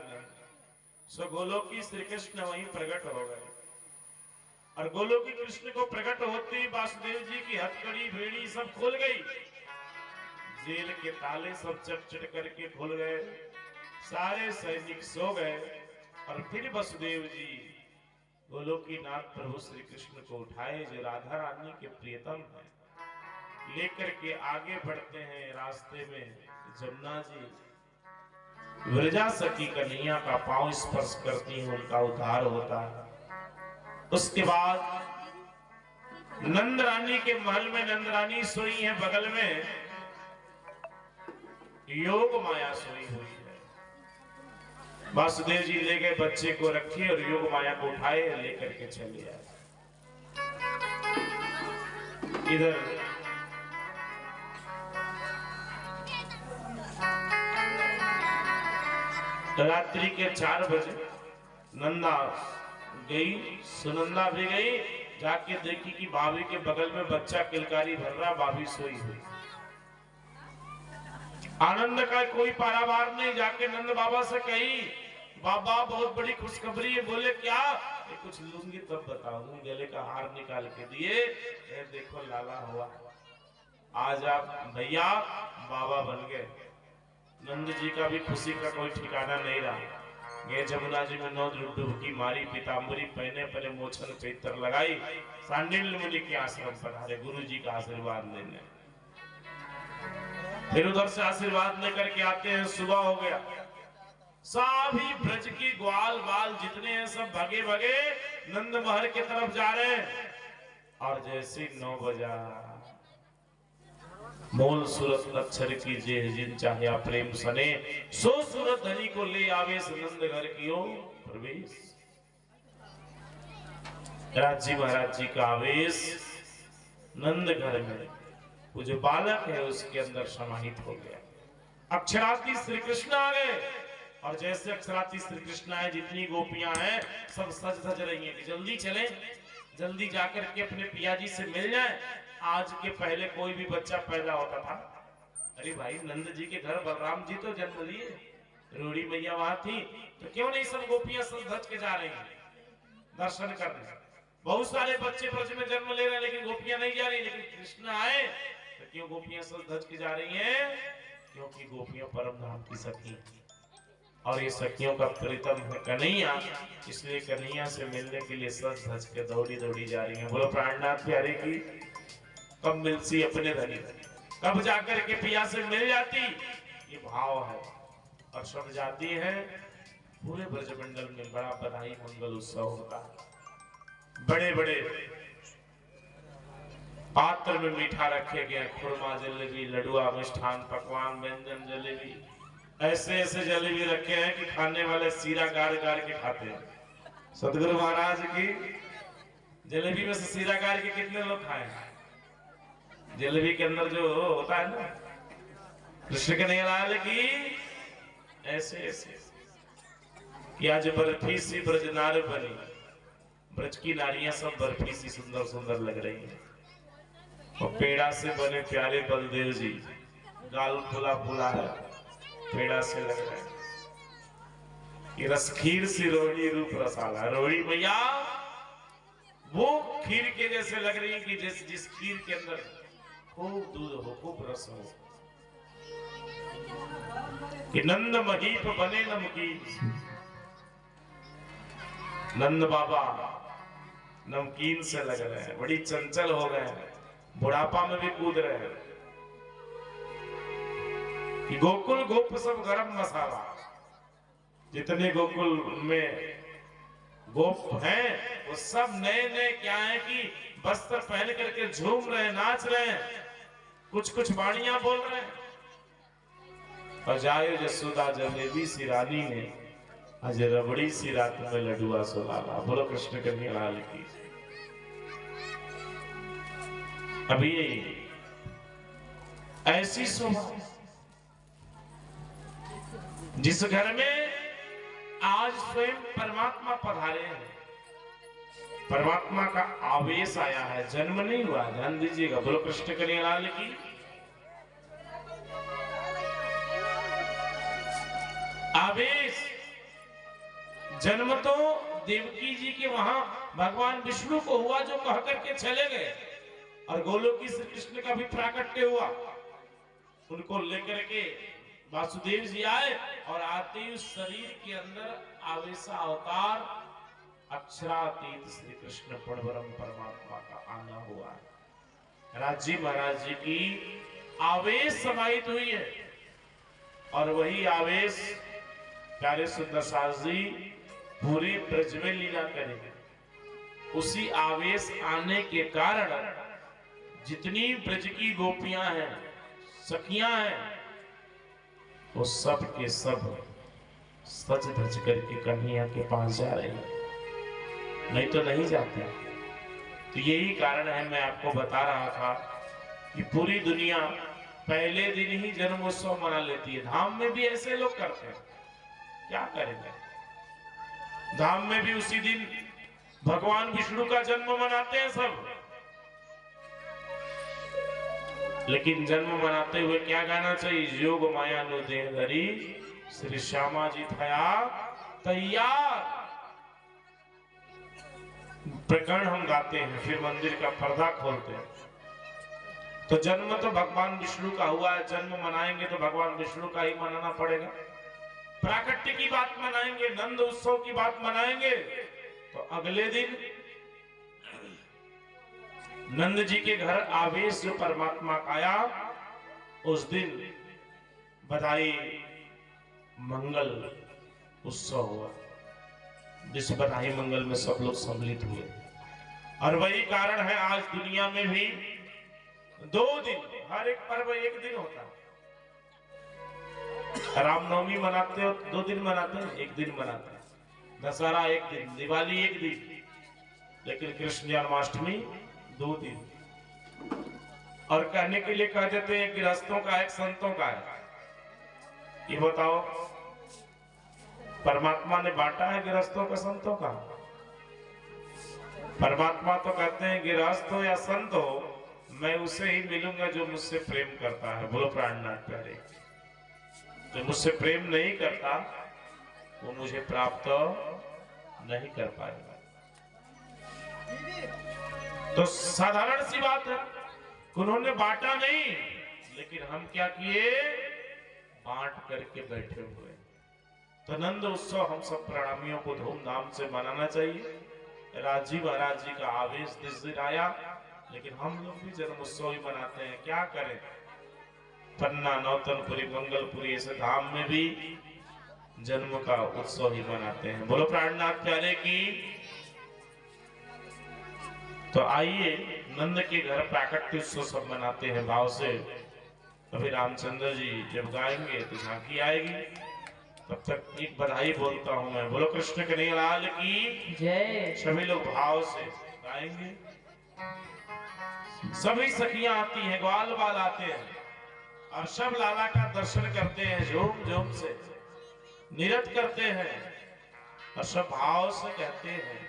नहीं। सो गोलोकी श्री कृष्ण वहीं प्रकट हो गए और गोलोकी कृष्ण को प्रकट होते ही वासुदेव जी की हथकड़ी भेड़ी सब खुल गई, जेल के ताले सब चट करके खुल गए, सारे सैनिक सो गए और फिर वसुदेव जी गोलोकीनाथ प्रभु श्री कृष्ण को उठाए जो राधा रानी के प्रियतम है, लेकर के आगे बढ़ते हैं। रास्ते में जमुना जी विरजा सखी कन्हैया का पांव स्पर्श करती हैं, उनका उद्धार होता है। उसके बाद नंद रानी के महल में नंद रानी सोई है, बगल में योग माया सोई हुई है। वासुदेव जी ले गए बच्चे को रखे और योग माया को उठाए लेकर के चले आए। इधर रात्रि के 4 बजे नंदा गई, सुनंदा भी गई, जाके देखी कि भाभी के बगल में बच्चा किलकारी भर रहा, भाभी सोई हुई। आनंद का कोई पारावार नहीं, जाके नंद बाबा से कही बाबा बहुत बड़ी खुशखबरी है। बोले क्या? कुछ लूंगी तब बताऊंगी। गले का हार निकाल के दिए, देखो लाला हुआ, आज आप भैया बाबा बन गए। नंद जी का भी खुशी का कोई ठिकाना नहीं रहा। ये जमुना जी में 9 डुबकी मारी, पीताम्बरी पहने, पहले मोछन चैत्र लगाई, सांडिल्य मुनि के आश्रम पधारे गुरु जी का आशीर्वाद लेने। फिर उधर से आशीर्वाद लेकर के आते हैं, सुबह हो गया, सभी ब्रज की ग्वाल बाल जितने हैं सब भगे भगे नंद महल की तरफ जा रहे हैं। और जैसे 9 बजा, मोल सूरत अक्षर की जे जिन चाहे प्रेम सने, सो सूरत धनी को ले आवेश नंद घर की ओर प्रवेश। राजी महाराज जी का आवेश नंद घर में वो जो बालक है उसके अंदर समाहित हो गया। अक्षराती श्री कृष्ण आ गए और जैसे अक्षराती श्री कृष्ण आए, जितनी गोपियां हैं सब सज धज रही हैं कि जल्दी चले, जल्दी जाकर के अपने पिया जी से मिल जाए। आज के पहले कोई भी बच्चा पैदा होता था, अरे भाई नंद जी के घर बलराम जी तो जन्म लिए, रोड़ी मैया वहां थी, तो क्यों नहीं सब गोपियां सज धज के जा रही हैं दर्शन करने। बहुत सारे बच्चे ब्रज में जन्म ले रहे हैं लेकिन गोपियां नहीं जा रही, लेकिन कृष्ण आए तो क्यों गोपियां सज धज के जा रही हैं? क्योंकि गोपियां परम धाम की सखी और ये सखियों का प्रीतम है कन्हैया, इसलिए कन्हैया से मिलने के लिए सज धज के दौड़ी दौड़ी जा रही हैं। बोलो प्राणनाथ प्यारे की। कब मिलती अपने धनी, कब जाकर के पिया से मिल जाती, ये भाव है। और सब जाती है, पूरे ब्रजमंडल में बड़ा बधाई मंगल उत्सव होता है। बड़े बड़े पात्र में मीठा रखे गए, खुरमा जलेबी लडुआ मिष्ठान पकवान व्यंजन जलेबी, ऐसे ऐसे जलेबी रखे हैं कि खाने वाले सीरा गाड़ गाड़ के खाते हैं। सतगुरु महाराज की जलेबी में से सीरा गाड़ के कितने लोग खाए? जलेबी के अंदर जो होता है ना, कृष्ण के नहीं लाल की ऐसे ऐसे कि आज बर्फी सी ब्रज नार बनी, ब्रज की नारियां सब बर्फी सी सुंदर सुंदर लग रही हैं। और पेड़ा से बने प्यारे बलदेव जी, गाल फुला फुला है, पेड़ा से लग रहा है कि रस खीर सी रोड़ी रूप रसाला। रोड़ी भैया वो खीर के जैसे लग रही है कि जिस खीर के अंदर खूब दूध हो, खूब रस हो। कि नंद महीप बने नमकीन, नंद बाबा नमकीन से लग रहे हैं, बड़ी चंचल हो गए हैं, बुढ़ापा में भी कूद रहे हैं। कि गोकुल गोप सब गरम मसाला, जितने गोकुल में गोप हैं वो सब नए नए क्या है कि वस्त्र पहन करके झूम रहे हैं, नाच रहे हैं, कुछ कुछ वाणियां बोल रहे हैं। बजाए जसोदा जलेबी सी रानी ने, आज रबड़ी सी रात में लडुआ सुलाला। बोलो कृष्ण कन्हैया लाल की। अभी ऐसी शोभा जिस घर में आज स्वयं परमात्मा पधारे हैं, परमात्मा का आवेश आया है, जन्म नहीं हुआ, ध्यान दीजिएगा। बोलो कृष्ण कन्हैया लाल की। आवेश
जन्म तो देवकी जी के वहां भगवान विष्णु को हुआ, जो कह करके चले गए, और गोलोक की श्री कृष्ण का भी प्राकट्य हुआ। उनको लेकर के वासुदेव जी आए, और आते ही उस शरीर के अंदर आवेशा अवतार अक्षरातीत श्री कृष्ण परब्रह्म परमात्मा का आना हुआ है। राजी महाराज जी की आवेश समाहित हुई है, और वही आवेश प्यारे सुंदर सास जी पूरे ब्रज में लीला करेंगे। उसी आवेश आने के कारण जितनी ब्रज की गोपियां हैं, सखियां हैं, वो सब के सब सज धज करके कन्हैया के पास जा रही हैं, नहीं तो नहीं जाते। तो यही कारण है, मैं आपको बता रहा था कि पूरी दुनिया पहले दिन ही जन्मोत्सव मना लेती है। धाम में भी ऐसे लोग करते हैं, क्या करेंगे। धाम में भी उसी दिन भगवान विष्णु का जन्म मनाते हैं सब, लेकिन जन्म मनाते हुए क्या गाना चाहिए? योग माया नो देह धरी श्री श्यामा जी थया तैयार। प्रकरण हम गाते हैं, फिर मंदिर का पर्दा खोलते हैं। तो जन्म तो भगवान विष्णु का हुआ है, जन्म मनाएंगे तो भगवान विष्णु का ही मनाना पड़ेगा। प्राकट्य की बात मनाएंगे, नंद उत्सव की बात मनाएंगे, तो अगले दिन नंद जी के घर आवेश जो परमात्मा का आया, उस दिन बधाई मंगल उत्सव हुआ, जिस बधाई मंगल में सब लोग सम्मिलित हुए। और वही कारण है आज दुनिया में भी 2 दिन, हर एक पर्व एक दिन होता है। रामनवमी मनाते हो 2 दिन मनाते हैं, 1 दिन मनाते हैं। दशहरा 1 दिन, दिवाली 1 दिन, लेकिन कृष्ण जन्माष्टमी 2 दिन। और कहने के लिए कह देते हैं गृहस्थों का एक संतों का है। ये बताओ, परमात्मा ने बांटा है गृहस्थों का संतों का? परमात्मा तो कहते हैं गृहस्थ हो या संत हो, मैं उसे ही मिलूंगा जो मुझसे प्रेम करता है। बोलो प्राणनाथ प्यारे। जो मुझसे प्रेम नहीं करता वो मुझे प्राप्त नहीं कर पाएगा। तो साधारण सी बात है, उन्होंने बांटा नहीं, लेकिन हम क्या किए? बांट करके बैठे हुए। तो नंद उत्सव हम सब प्रणामियों को धूमधाम से मनाना चाहिए। राजी महाराज जी का आवेश जिस दिन आया, लेकिन हम लोग भी जन्मोत्सव ही मनाते हैं, क्या करें। पन्ना, नौतनपुरी, मंगलपुरी ऐसे धाम में भी जन्म का उत्सव ही मनाते हैं। बोलो प्राणनाथ प्यारे की। तो आइए, नंद के घर प्राकट्य उत्सव सब मनाते हैं भाव से। अभी रामचंद्र जी जब गाएंगे तो झांकी आएगी, तब तक एक बधाई बोलता हूं मैं। बोलो कृष्ण कन्हैया लाल की
जय।
सभी लोग भाव से गाएंगे। सभी सखियां आती हैं, ग्वाल बाल आते हैं, और सब लाला का दर्शन करते हैं, झूम झूम से निरत करते हैं, और सब भाव से कहते हैं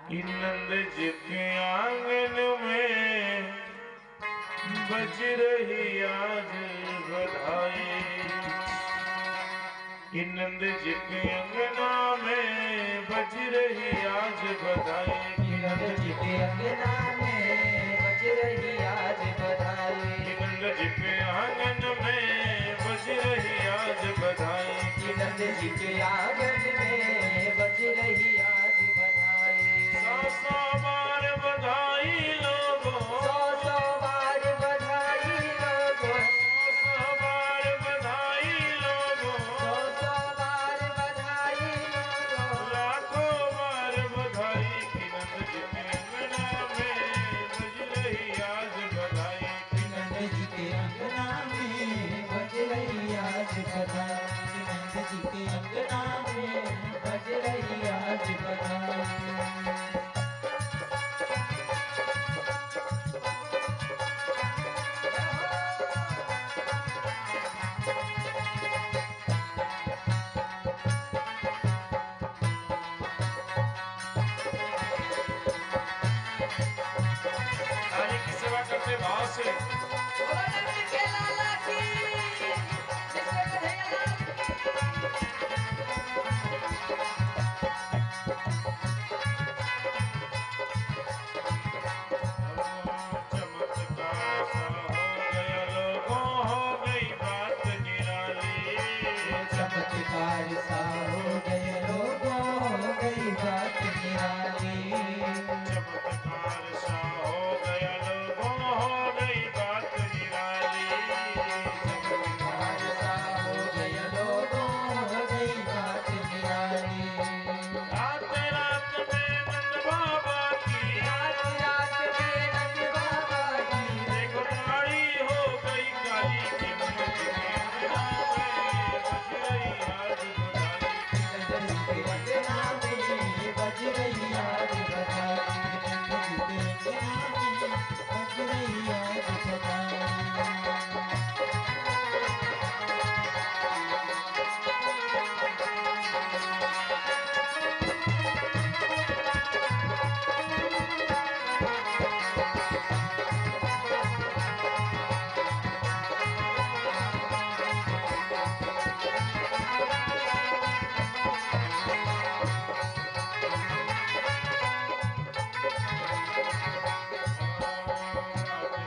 कि नंद जी के आंगन में बज रही आज बधाई। कि नंद जी के अंगना में बज रही आज बधाई।
नंद जी के अंगना में बज रही आज बधाई।
नंद जी के आंगन में बज रही आज बधाई।
नंद जी के आंगन में बज रही आज बधाई।
100 बार बधाई लोगों,
100 बार बधाई लोगों,
100 बार बधाई लोगों,
100 बार बधाई लोगों,
लाखों बार बधाई। कि नंद जी के अंगना में बज रही आज बधाई।
नंद जी के अंगना में बज रही आज बधाई। नंद जी के अंगना में बज रही आज बधाई।
रानी की सेवा करते भाव से।
गई बात निराली।
चमत्कार सा हो गया लोगों, हो गई बात निराली।
चमत्कार सा हो गया लोगों, हो गई बात निराली।
रात रात में नंद बाबा की,
रात रात में नंद बाबा की,
देखो दाढ़ी हो गई काली की, नंद जी के अंगना में बज रही आज बधाई।
नंद जी के अंगना में बज रही आज बधाई। नंद जी के अंगना में बज रही आज बधाई।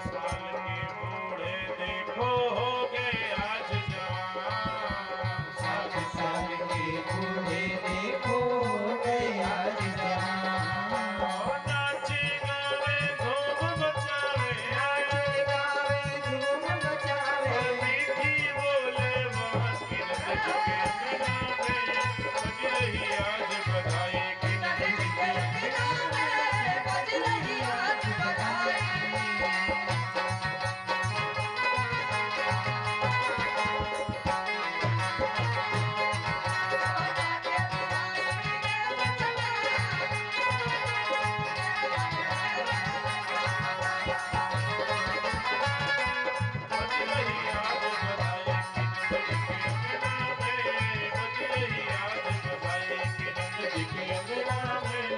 साल के बूढ़े देखो हो गए आज जवान।
7 साल के बूढ़े देखो हो गए आज जवान।
और नाचे गावे धूम मचावे,
नाचे गावे धूम मचावे,
और मीठी बोले बात की, नंद जी के अंगना में बज रही आज बधाई की।
नंद जी के अंगना में बज रही आज बधाई।
बज रही आज बधाई की, नंद जी के अंगना में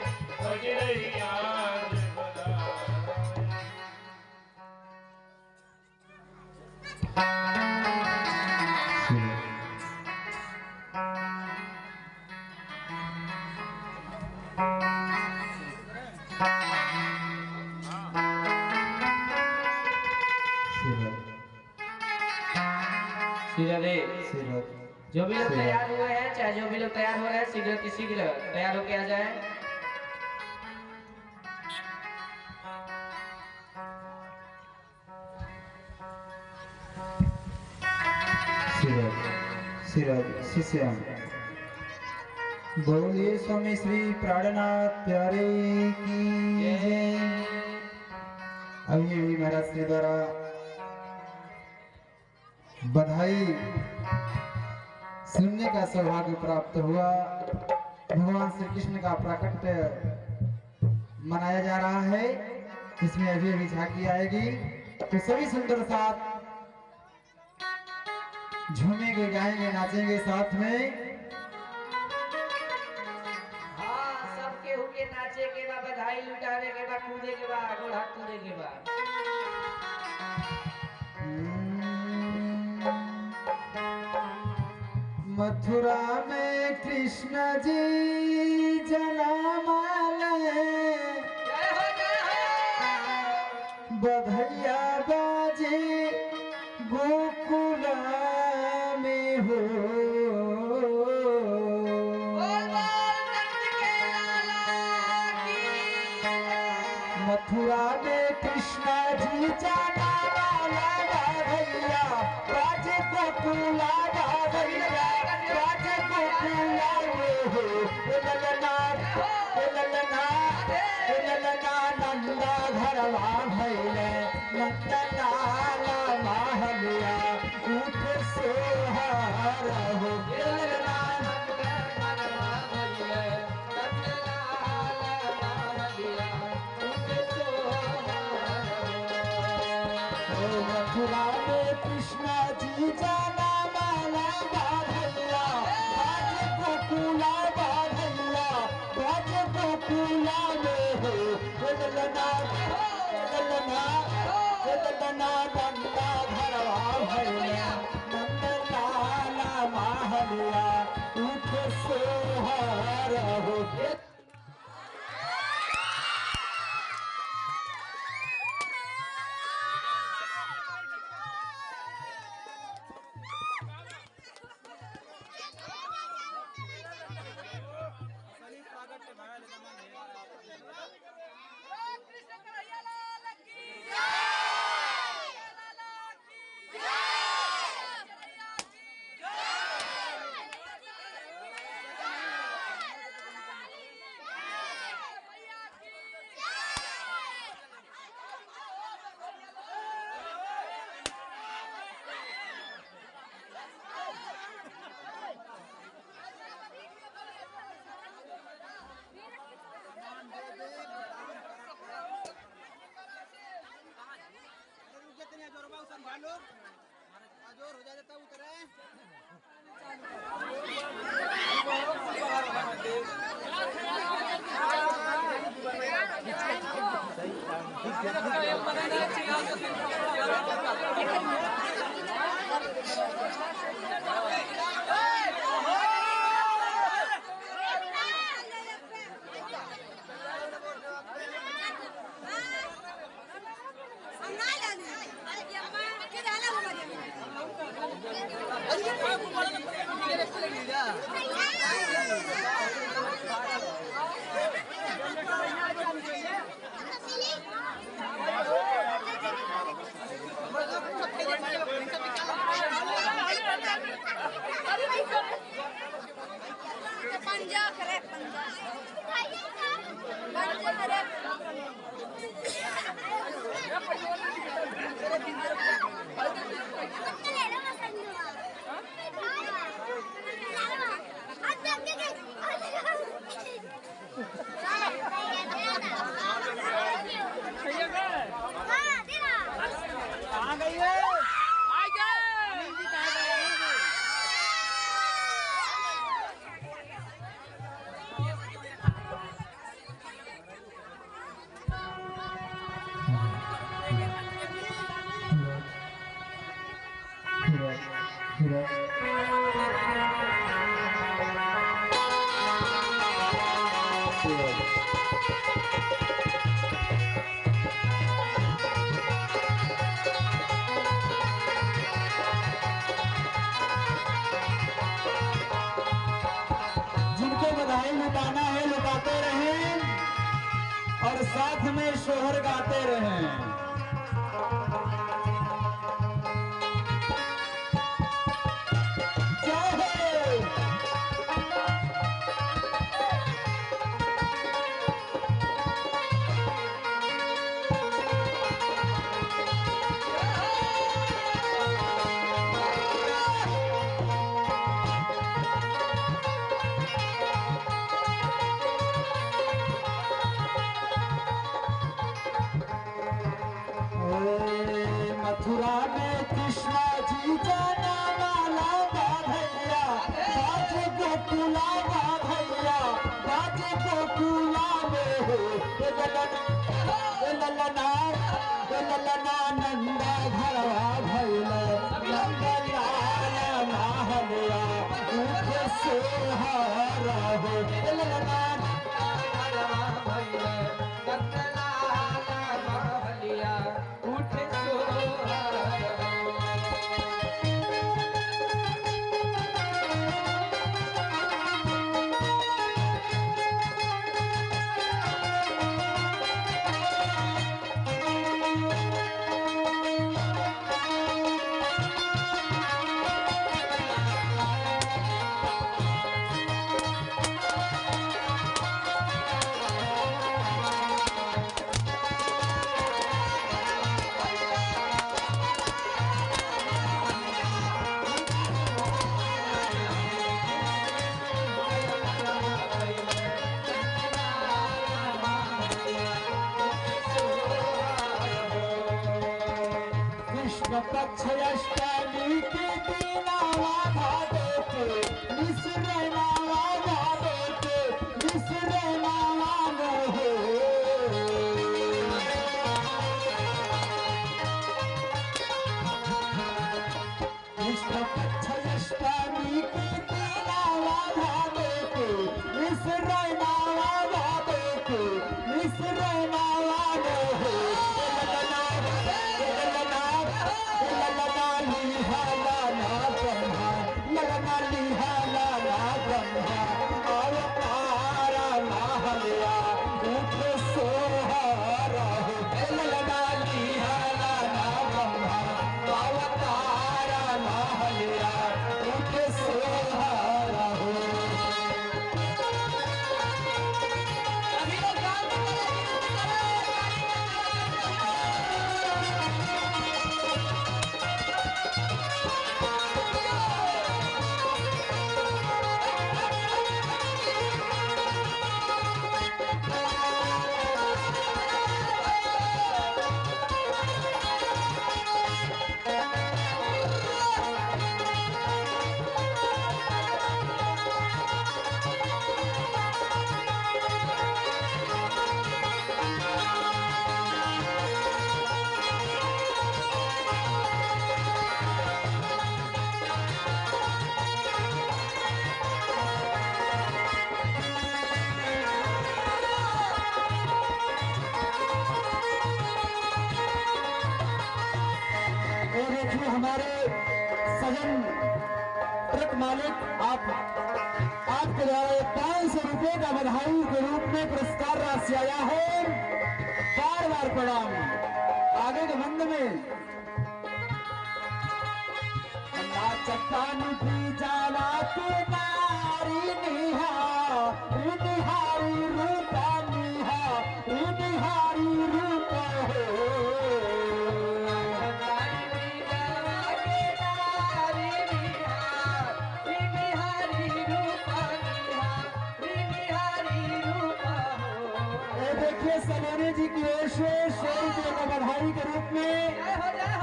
बज रही आज बधाई।
शीघ्र रे, जो भी लोग तैयार हुए हैं, चाहे जो भी लोग तैयार हो रहे हैं, शीघ्र की शीघ्र तैयार होके आ जाए।
शिष्य बोलिए स्वामी श्री प्राणनाथ प्यारे की जय। अभी महाराज श्री द्वारा बधाई सुनने का सौभाग्य प्राप्त हुआ। भगवान श्री कृष्ण का प्राकट्य मनाया जा रहा है, इसमें अभी अभी झांकी आएगी, तो सभी सुंदर साथ झूमेंगे, गाएंगे, नाचेंगे साथ में।
हाँ, सबके हुके नाचे के बाद, बधाई लुटावे के बाद, कूदे के बाद, गोड़ हाथ कूदे के बाद।
मथुरा में कृष्ण जी जन्माले,
जय हो जय हो।
बधैया बाजे गोकुला में हो।
बोल बोल नंद के लाला की जय।
मथुरा में कृष्ण जी जन्माले, बधैया बाजे गोकुला, बधैया बाजे गोकुला में हो। ललना ललना ललना नंदा घरवा भैले, नंदलाला महलिया उठ सोहर हो। ललना मथुरा में कृष्ण जी जाना माला, बाधैया बाज गोकुला, बाधैया बाज गोकुला में हो। ललना ललना ललना नंदा घरवा भैया, नंदलाला महलिया उठ सोहर हो।
जोर हो जाए तब उतरे पंजा करे पंजा करे कहाँ गई है?
जिनको बधाई लुटाना है लुटाते रहें और साथ में शोहर गाते रहें। मथुरा में कृष्णा जी जाना वाला बाधैया बाज गोकुला बाधैया बाज गोकुला में हो ललना नंदा घरवा भैले नंदलाल महलिया उठ सोहारा हो ललना घरवा भैले नंदलाल महलिया उठ पक्ष अष्टमी के दीनावा भादो के मिश्रनावा भादो के मिश्रनावा न हो कृष्ण पक्ष अष्टमी के दीनावा भादो के मिश्रनावा भादो के मिश्रनावा न हो लगना लिहाला ना ब्रह्मा अवतारा ना हले देखिए हमारे सजन ट्रक मालिक आपके द्वारा 500 रुपए का बधाई के रूप में पुरस्कार राशि आया है। बार बार प्रणाम। आगे के बंद में चट्टान की जाला के नारी निहारी रूपा निहारी रूपा देखिए सलोनी जी की ओर से 100 रुपये का बधाई के रूप में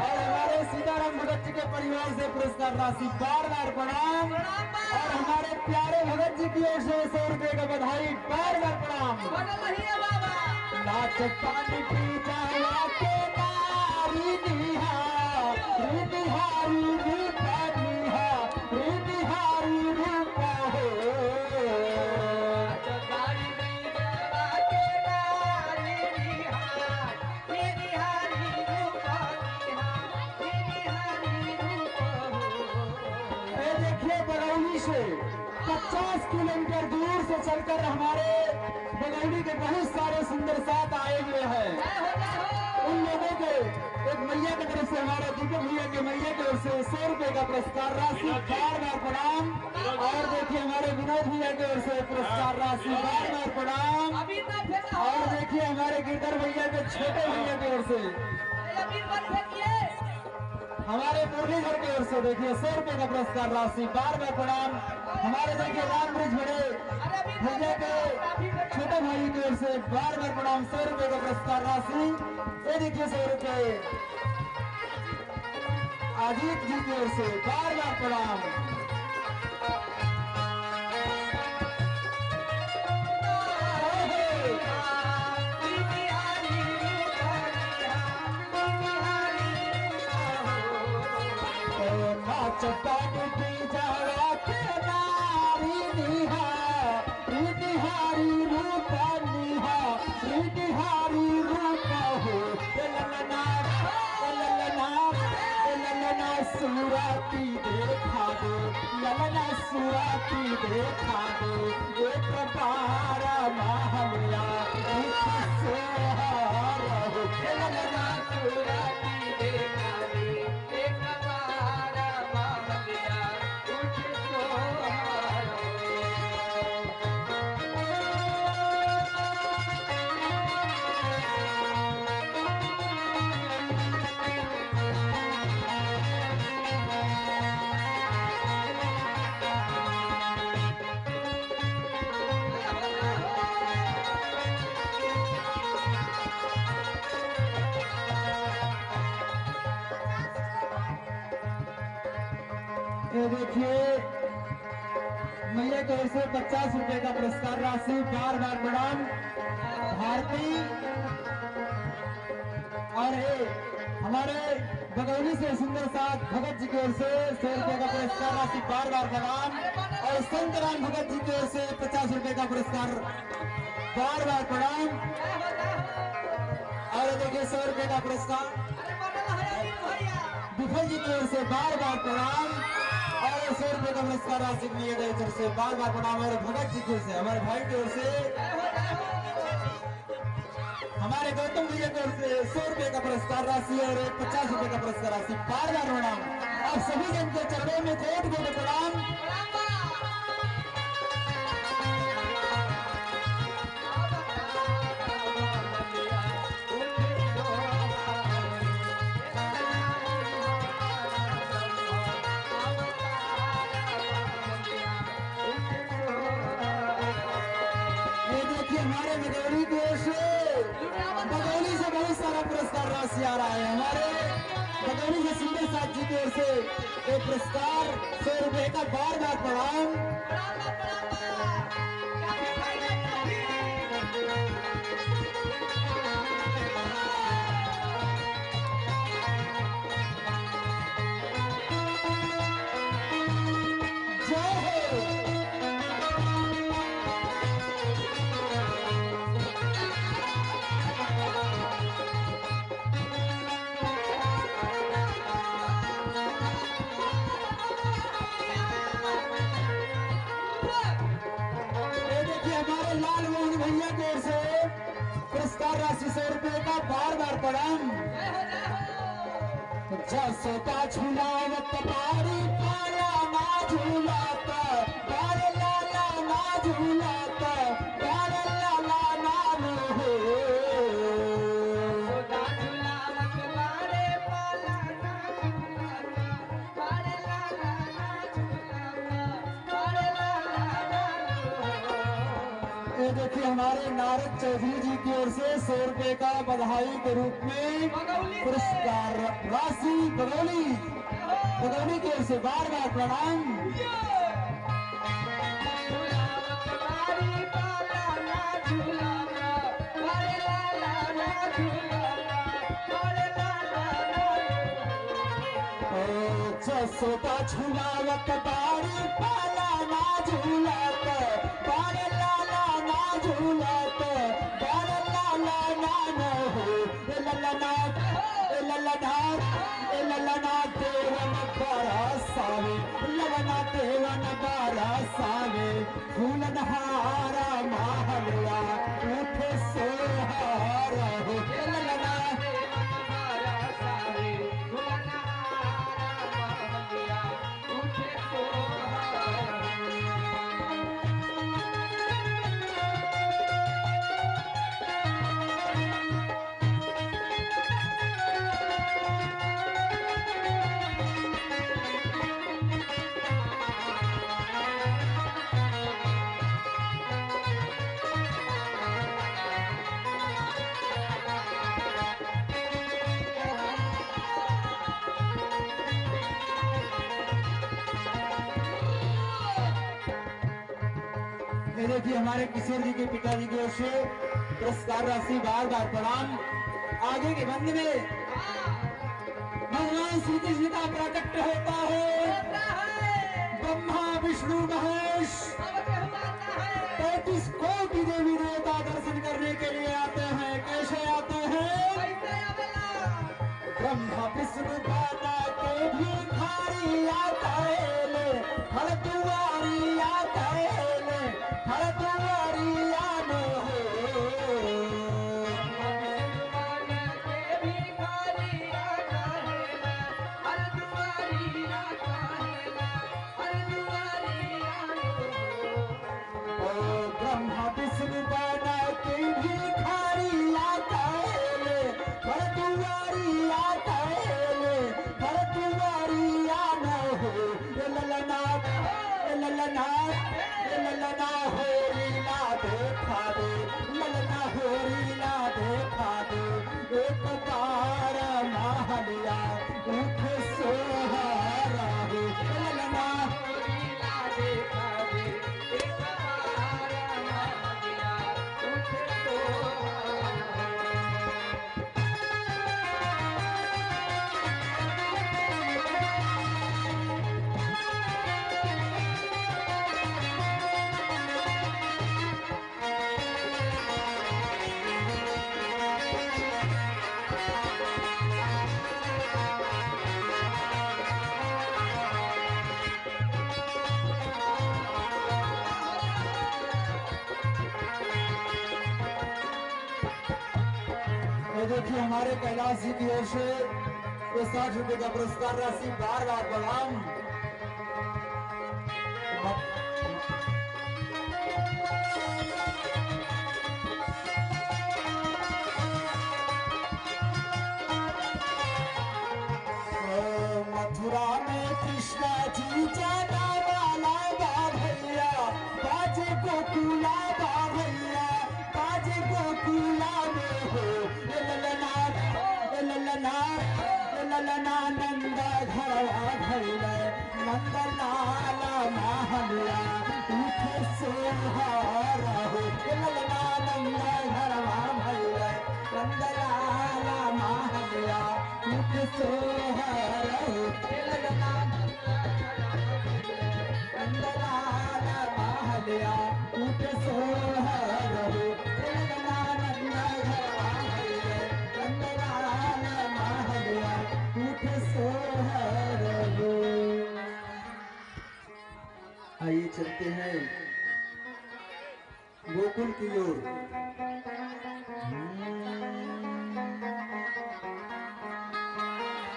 और हमारे सीताराम भगत जी के परिवार से पुरस्कार राशि बार बार प्रणाम। और हमारे प्यारे भगत जी की ओर से 100 रुपये का बधाई बार बार प्रणाम। नाच पानी की जाला के नारी निहारी रूपा निहारी रूपा हो। से 50 किलोमीटर दूर से चलकर हमारे बगौली के बहुत सारे सुंदर साथ आए हुए हैं। उन लोगों को एक मैया की तरफ से हमारे दीपक भैया के मैया की ओर से 100 रुपए का पुरस्कार राशि बार बार प्रणाम। और देखिए हमारे विनोद भैया की ओर से पुरस्कार राशि बार बार प्रणाम। और देखिए हमारे गिरधर भैया के छोटे भैया की ओर से हमारे मुरलीधर की ओर से देखिए 100 रुपए का पुरस्कार राशि बार बार प्रणाम। हमारे देखिए राम ब्रिज बड़े भैया के छोटे भाई की ओर से बार बार प्रणाम। 100 रुपए का पुरस्कार राशि ये देखिए 100 रुपए अजीत जी की ओर से बार बार प्रणाम। चट्टान की जाला के नारी निहारी रूपा निहारी रूपा हो। ललना सुराती देखा दे ललना सुराती देखा दे एक पारा महलिया सोहारा हो। ललना सुराती देखा दे एक ये देखिए मैया की ओर से 50 रुपए का पुरस्कार राशि बार बार प्रणाम। भारती और हमारे बगौली से सुंदर साथ भगत जी की ओर से 100 रुपए का पुरस्कार राशि बार बार प्रणाम। और संतराम भगत जी की ओर से 50 रुपए का पुरस्कार बार बार प्रणाम। और देखिए 100 रुपए का पुरस्कार विफल जी की ओर से बार बार प्रणाम। और 100 रुपए का पुरस्कार राशि की ओर से बार बार प्रणाम। और भगत जी की ओर से हमारे भाई की ओर से हमारे गौतम भैया की ओर से 100 रुपए का पुरस्कार राशि और 50 रुपए का पुरस्कार राशि बार बार प्रणाम। और सभी जन के चरणों में कोट कोट प्रणाम। हमारे बगौली की ओर से बगौली से बहुत सारा पुरस्कार राशि आ रहा है। हमारे बगौली से सुंदर साथ जी की ओर से एक पुरस्कार 100 रुपए का बार बार प्रणाम। मैया की ओर से पुरस्कार राशि 100 रुपए का बार बार प्रणाम। जसोता झुलावत बारी पाला ना झुलाता, बारे लाला ना झुलाता, बारे लाला ना हो।
सोदा झुलावत बारे पाला ना झुलाता, बारे लाला ना झुलाता, बारे लाला ना हो।
ये देखिए हमारे नारद चौधरी जी की ओर से 100 रुपए का बधाई के रूप में पुरस्कार राशि बगौली की ओर से बार बार प्रणाम।
झुलावत बारी पाला ना झुलाता, बारे लाला ना झुलाता, बारे लाला ना हो।
जसोता झुलावत बारी पाला ना झूलत, बारे लाला ना झूलत, बारे लाला ना न हो। ए ललना देवन बरसावे, ललना देवन बरसावे, फूलन हारा महलिया उठे सोहारा हो। ए ललना ये देखिए हमारे किशोर जी के पिताजी की ओर से पुरस्कार राशि बार बार प्रणाम। आगे के बंद में भगवान श्री कृष्ण का प्राकट्य होता है। ब्रह्मा विष्णु महेश 35 कोटि देवी देवता दर्शन करने के लिए आते हैं। कैसे आते हैं? ब्रह्मा विष्णु बाना के भिखारी आता है ले, हर दुआरी आता है ले, हर दुआरी आनो हो। ब्रह्मा विष्णु बाना के भिखारी आता है ले, हर दुआरी आता है ले, हर दुआरी आना हो। ए ललना हो रीला देखा दे, ललना हो रीला देखा दे, एक बार महलिया उठ सोहारा हो। ए ललना ये देखिए हमारे कैलाश जी की ओर से 60 रुपए का पुरस्कार राशि बार बार प्रणाम। मथुरा में कृष्णा जी जाना वाला बा भैया, बाजे गोकुला बा भैया, बाजे गोकुला में हो। ए ललना नंद घरवा भैले, नंद लाला महलिया उठे सोहारा हो। ए ललना नंद घरवा भैले, नंद लाला महलिया उठे सोहारा हो। ए ललना नंद लाला महलिया उठे सोहारा हो। ए ललना नंद घरवा भैले, नंद लाला महलिया उठे सोहारा हो। आइए चलते हैं वो गोकुल की ओर।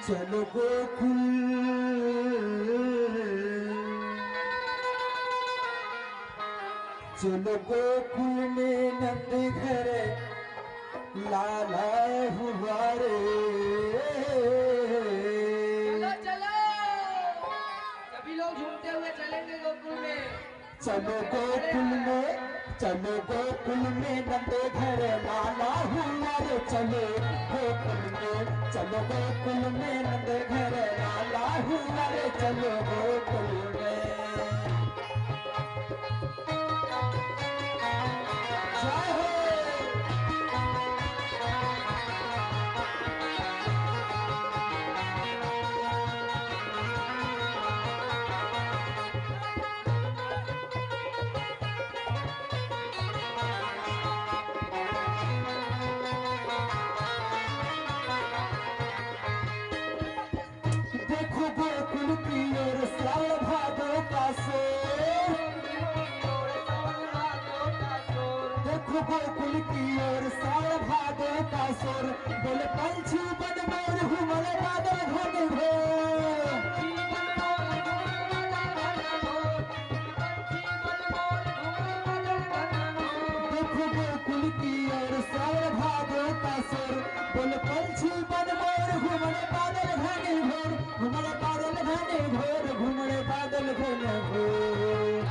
चलो गोकुल, चलो गोकुल में नंद घर लाला हुआ रे।
चलो चलो, सभी लोग झूमते हुए चलेंगे गोकुल में।
चलो गोकुल में, चलो गोकुल में नंद घर लाला हुआ रे। चलो गोकुल में, चलो गोकुल में नंद घर लाला हुआ रे। चलो गोकुल में। जय हो। देखो गोकुल की ओर साल भादो का सोर। देखो गोकुल की ओर साल भादो का सोर। बोले पंछी बन मोर घूमल बादल घन घोर। देखो गोकुल की ओर साल भादो का सोर। बोले पंछी बन मोर घूमल बादल घन घोर। घूमल बादल घन घोर, घूमल बादल घन घोर।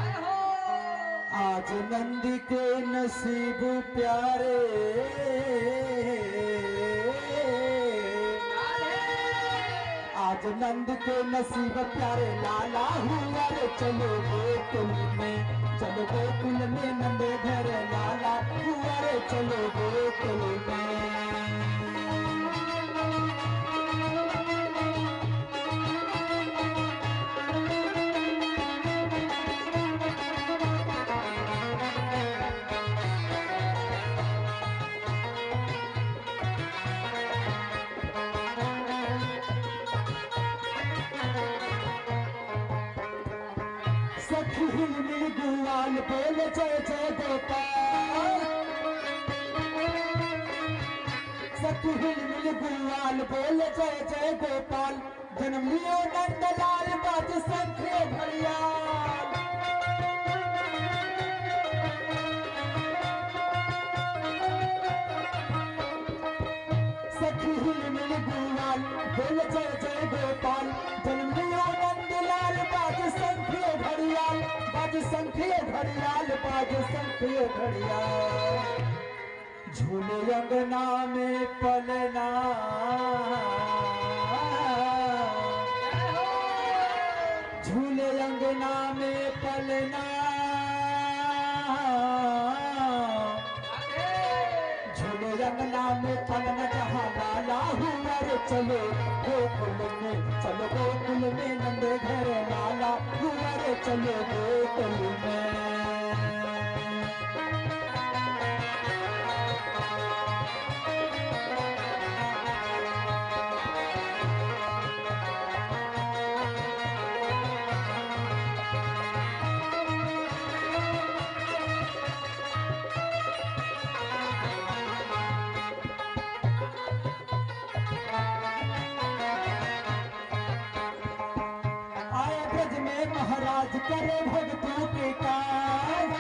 आज नंद के नसीब प्यारे, आज नंद के नसीब प्यारे लाला हुआ रे। चलो गोकुल में, चलो गोकुल में नंद घर लाला हुआ रे। चलो गोकुल में। सखी हिलमिल गुलाल बोले जय जय गोपाल। सखी हिलमिल गुलाल बोले जय जय गोपाल। जन्म लियो नंदलाल बाज शंखे घड़ियाल। सखी हिलमिल गुलाल बोले जय जय गोपाल। जन्म लियो नंदलाल बाज शंखे घड़ियाल। बाज शंखे घड़ियाल, बाज शंखे घड़ियाल। झूले अंगना में पलना, झूले अंगना में पलना। झूले अंगना में पलना जहाँ लाला हुआ रे। चलो गोकुल में, चलो गोकुल में नंद घर लाला हुआ रे। चलो गोकुल में। आए ब्रज में महाराज करे भक्तों के काज।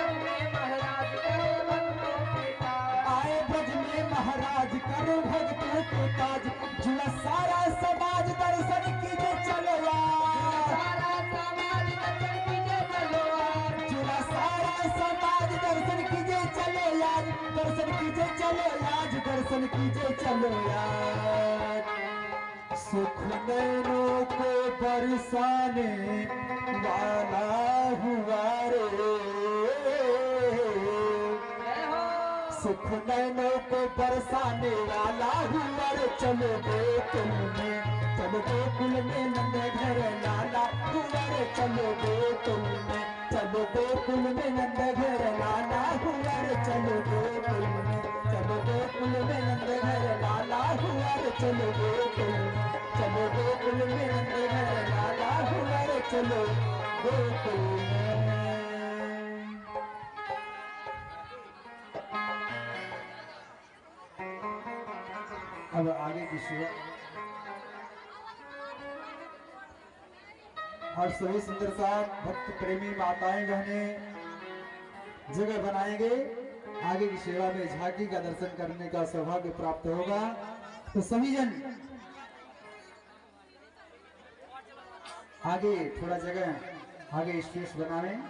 आए ब्रज में महाराज करे भक्तों के काज। जुड़ा सारा समाज दर्शन कीजे चलो यार। जुड़ा सारा समाज दर्शन कीजे चलो यार। दर्शन कीजे चलो यार, दर्शन कीजे चलो यार। सुख नैनों को बरसाने वाला हुआ रे। सुख नैनों को बरसाने वाला हुआ रे। चलो गोकुल में, चलो गोकुल में नंद घर लाला हुआ रे। चलो गोकुल में, चलो गोकुल में नंद घर लाला हुआ रे। चलो गोकुल में, चलो गोकुल में नंद घर लाला हुआ रे। चलो गोकुल में, चलो गोकुल में नंद घर लाला हुआ रे। चलो गोकुल में। अब आगे की सेवा आप सभी सुंदर साथ भक्त प्रेमी माताएं बहनें जगह बनाएंगे। आगे की सेवा में झांकी का दर्शन करने का सौभाग्य प्राप्त होगा। तो सभी जन आगे थोड़ा जगह आगे स्पेस बनाएं।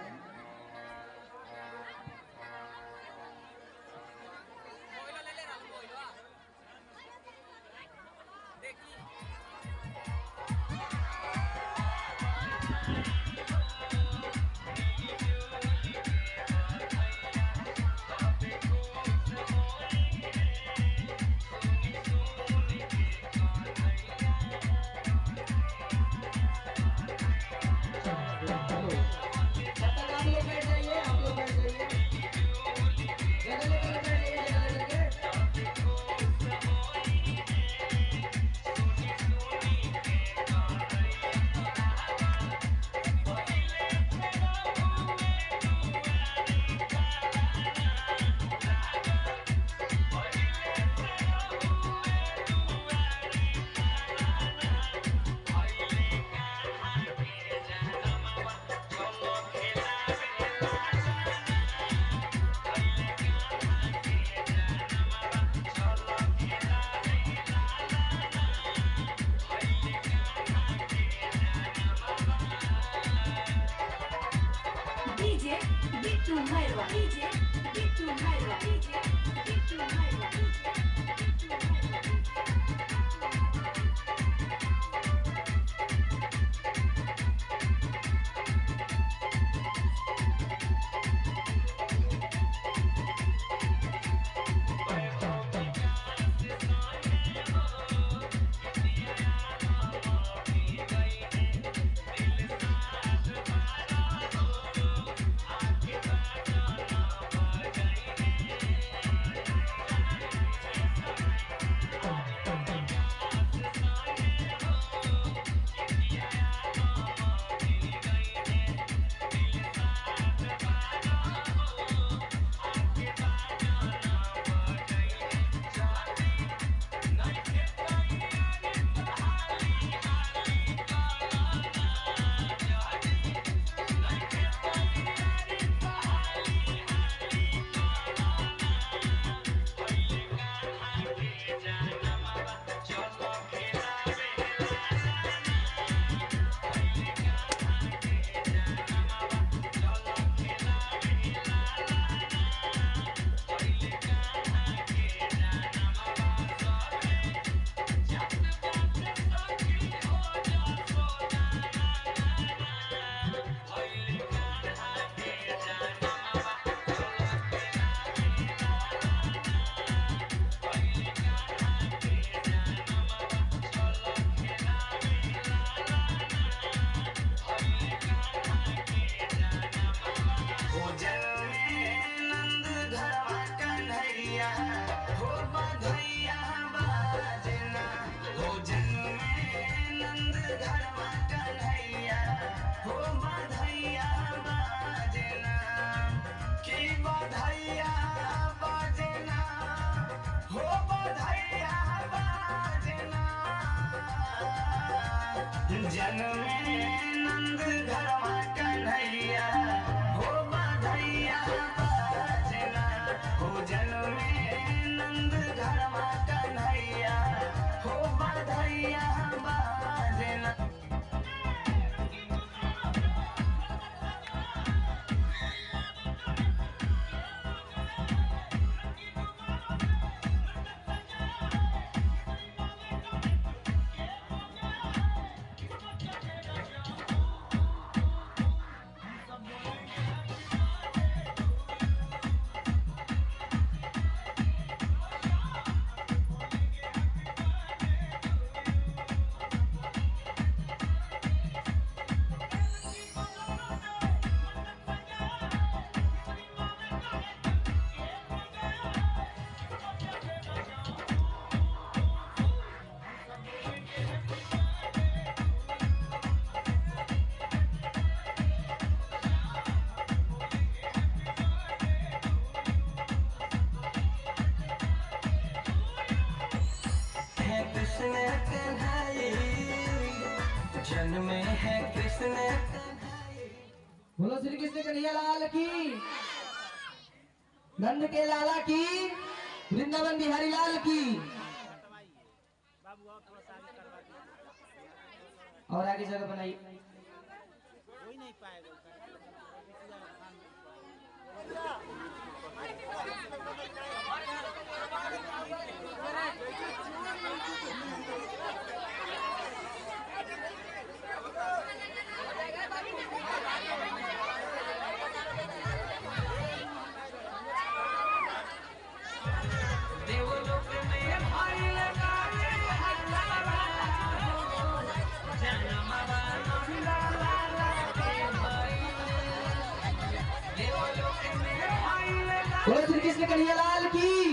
कृष्ण कन्हई, जन्मे है कृष्ण कन्हई।
बोलो श्री कृष्ण कन्हैया लाल की, नंद के लाला की, वृंदावन बिहारी लाल की। और आगे जगह बनाई।
देवलोक में भाई लगाए हल्ला, जनमवा नंदा लाला के भाई। देवलोक में भाई लगाए।
बोलो श्री कृष्ण कन्हैया लाल की।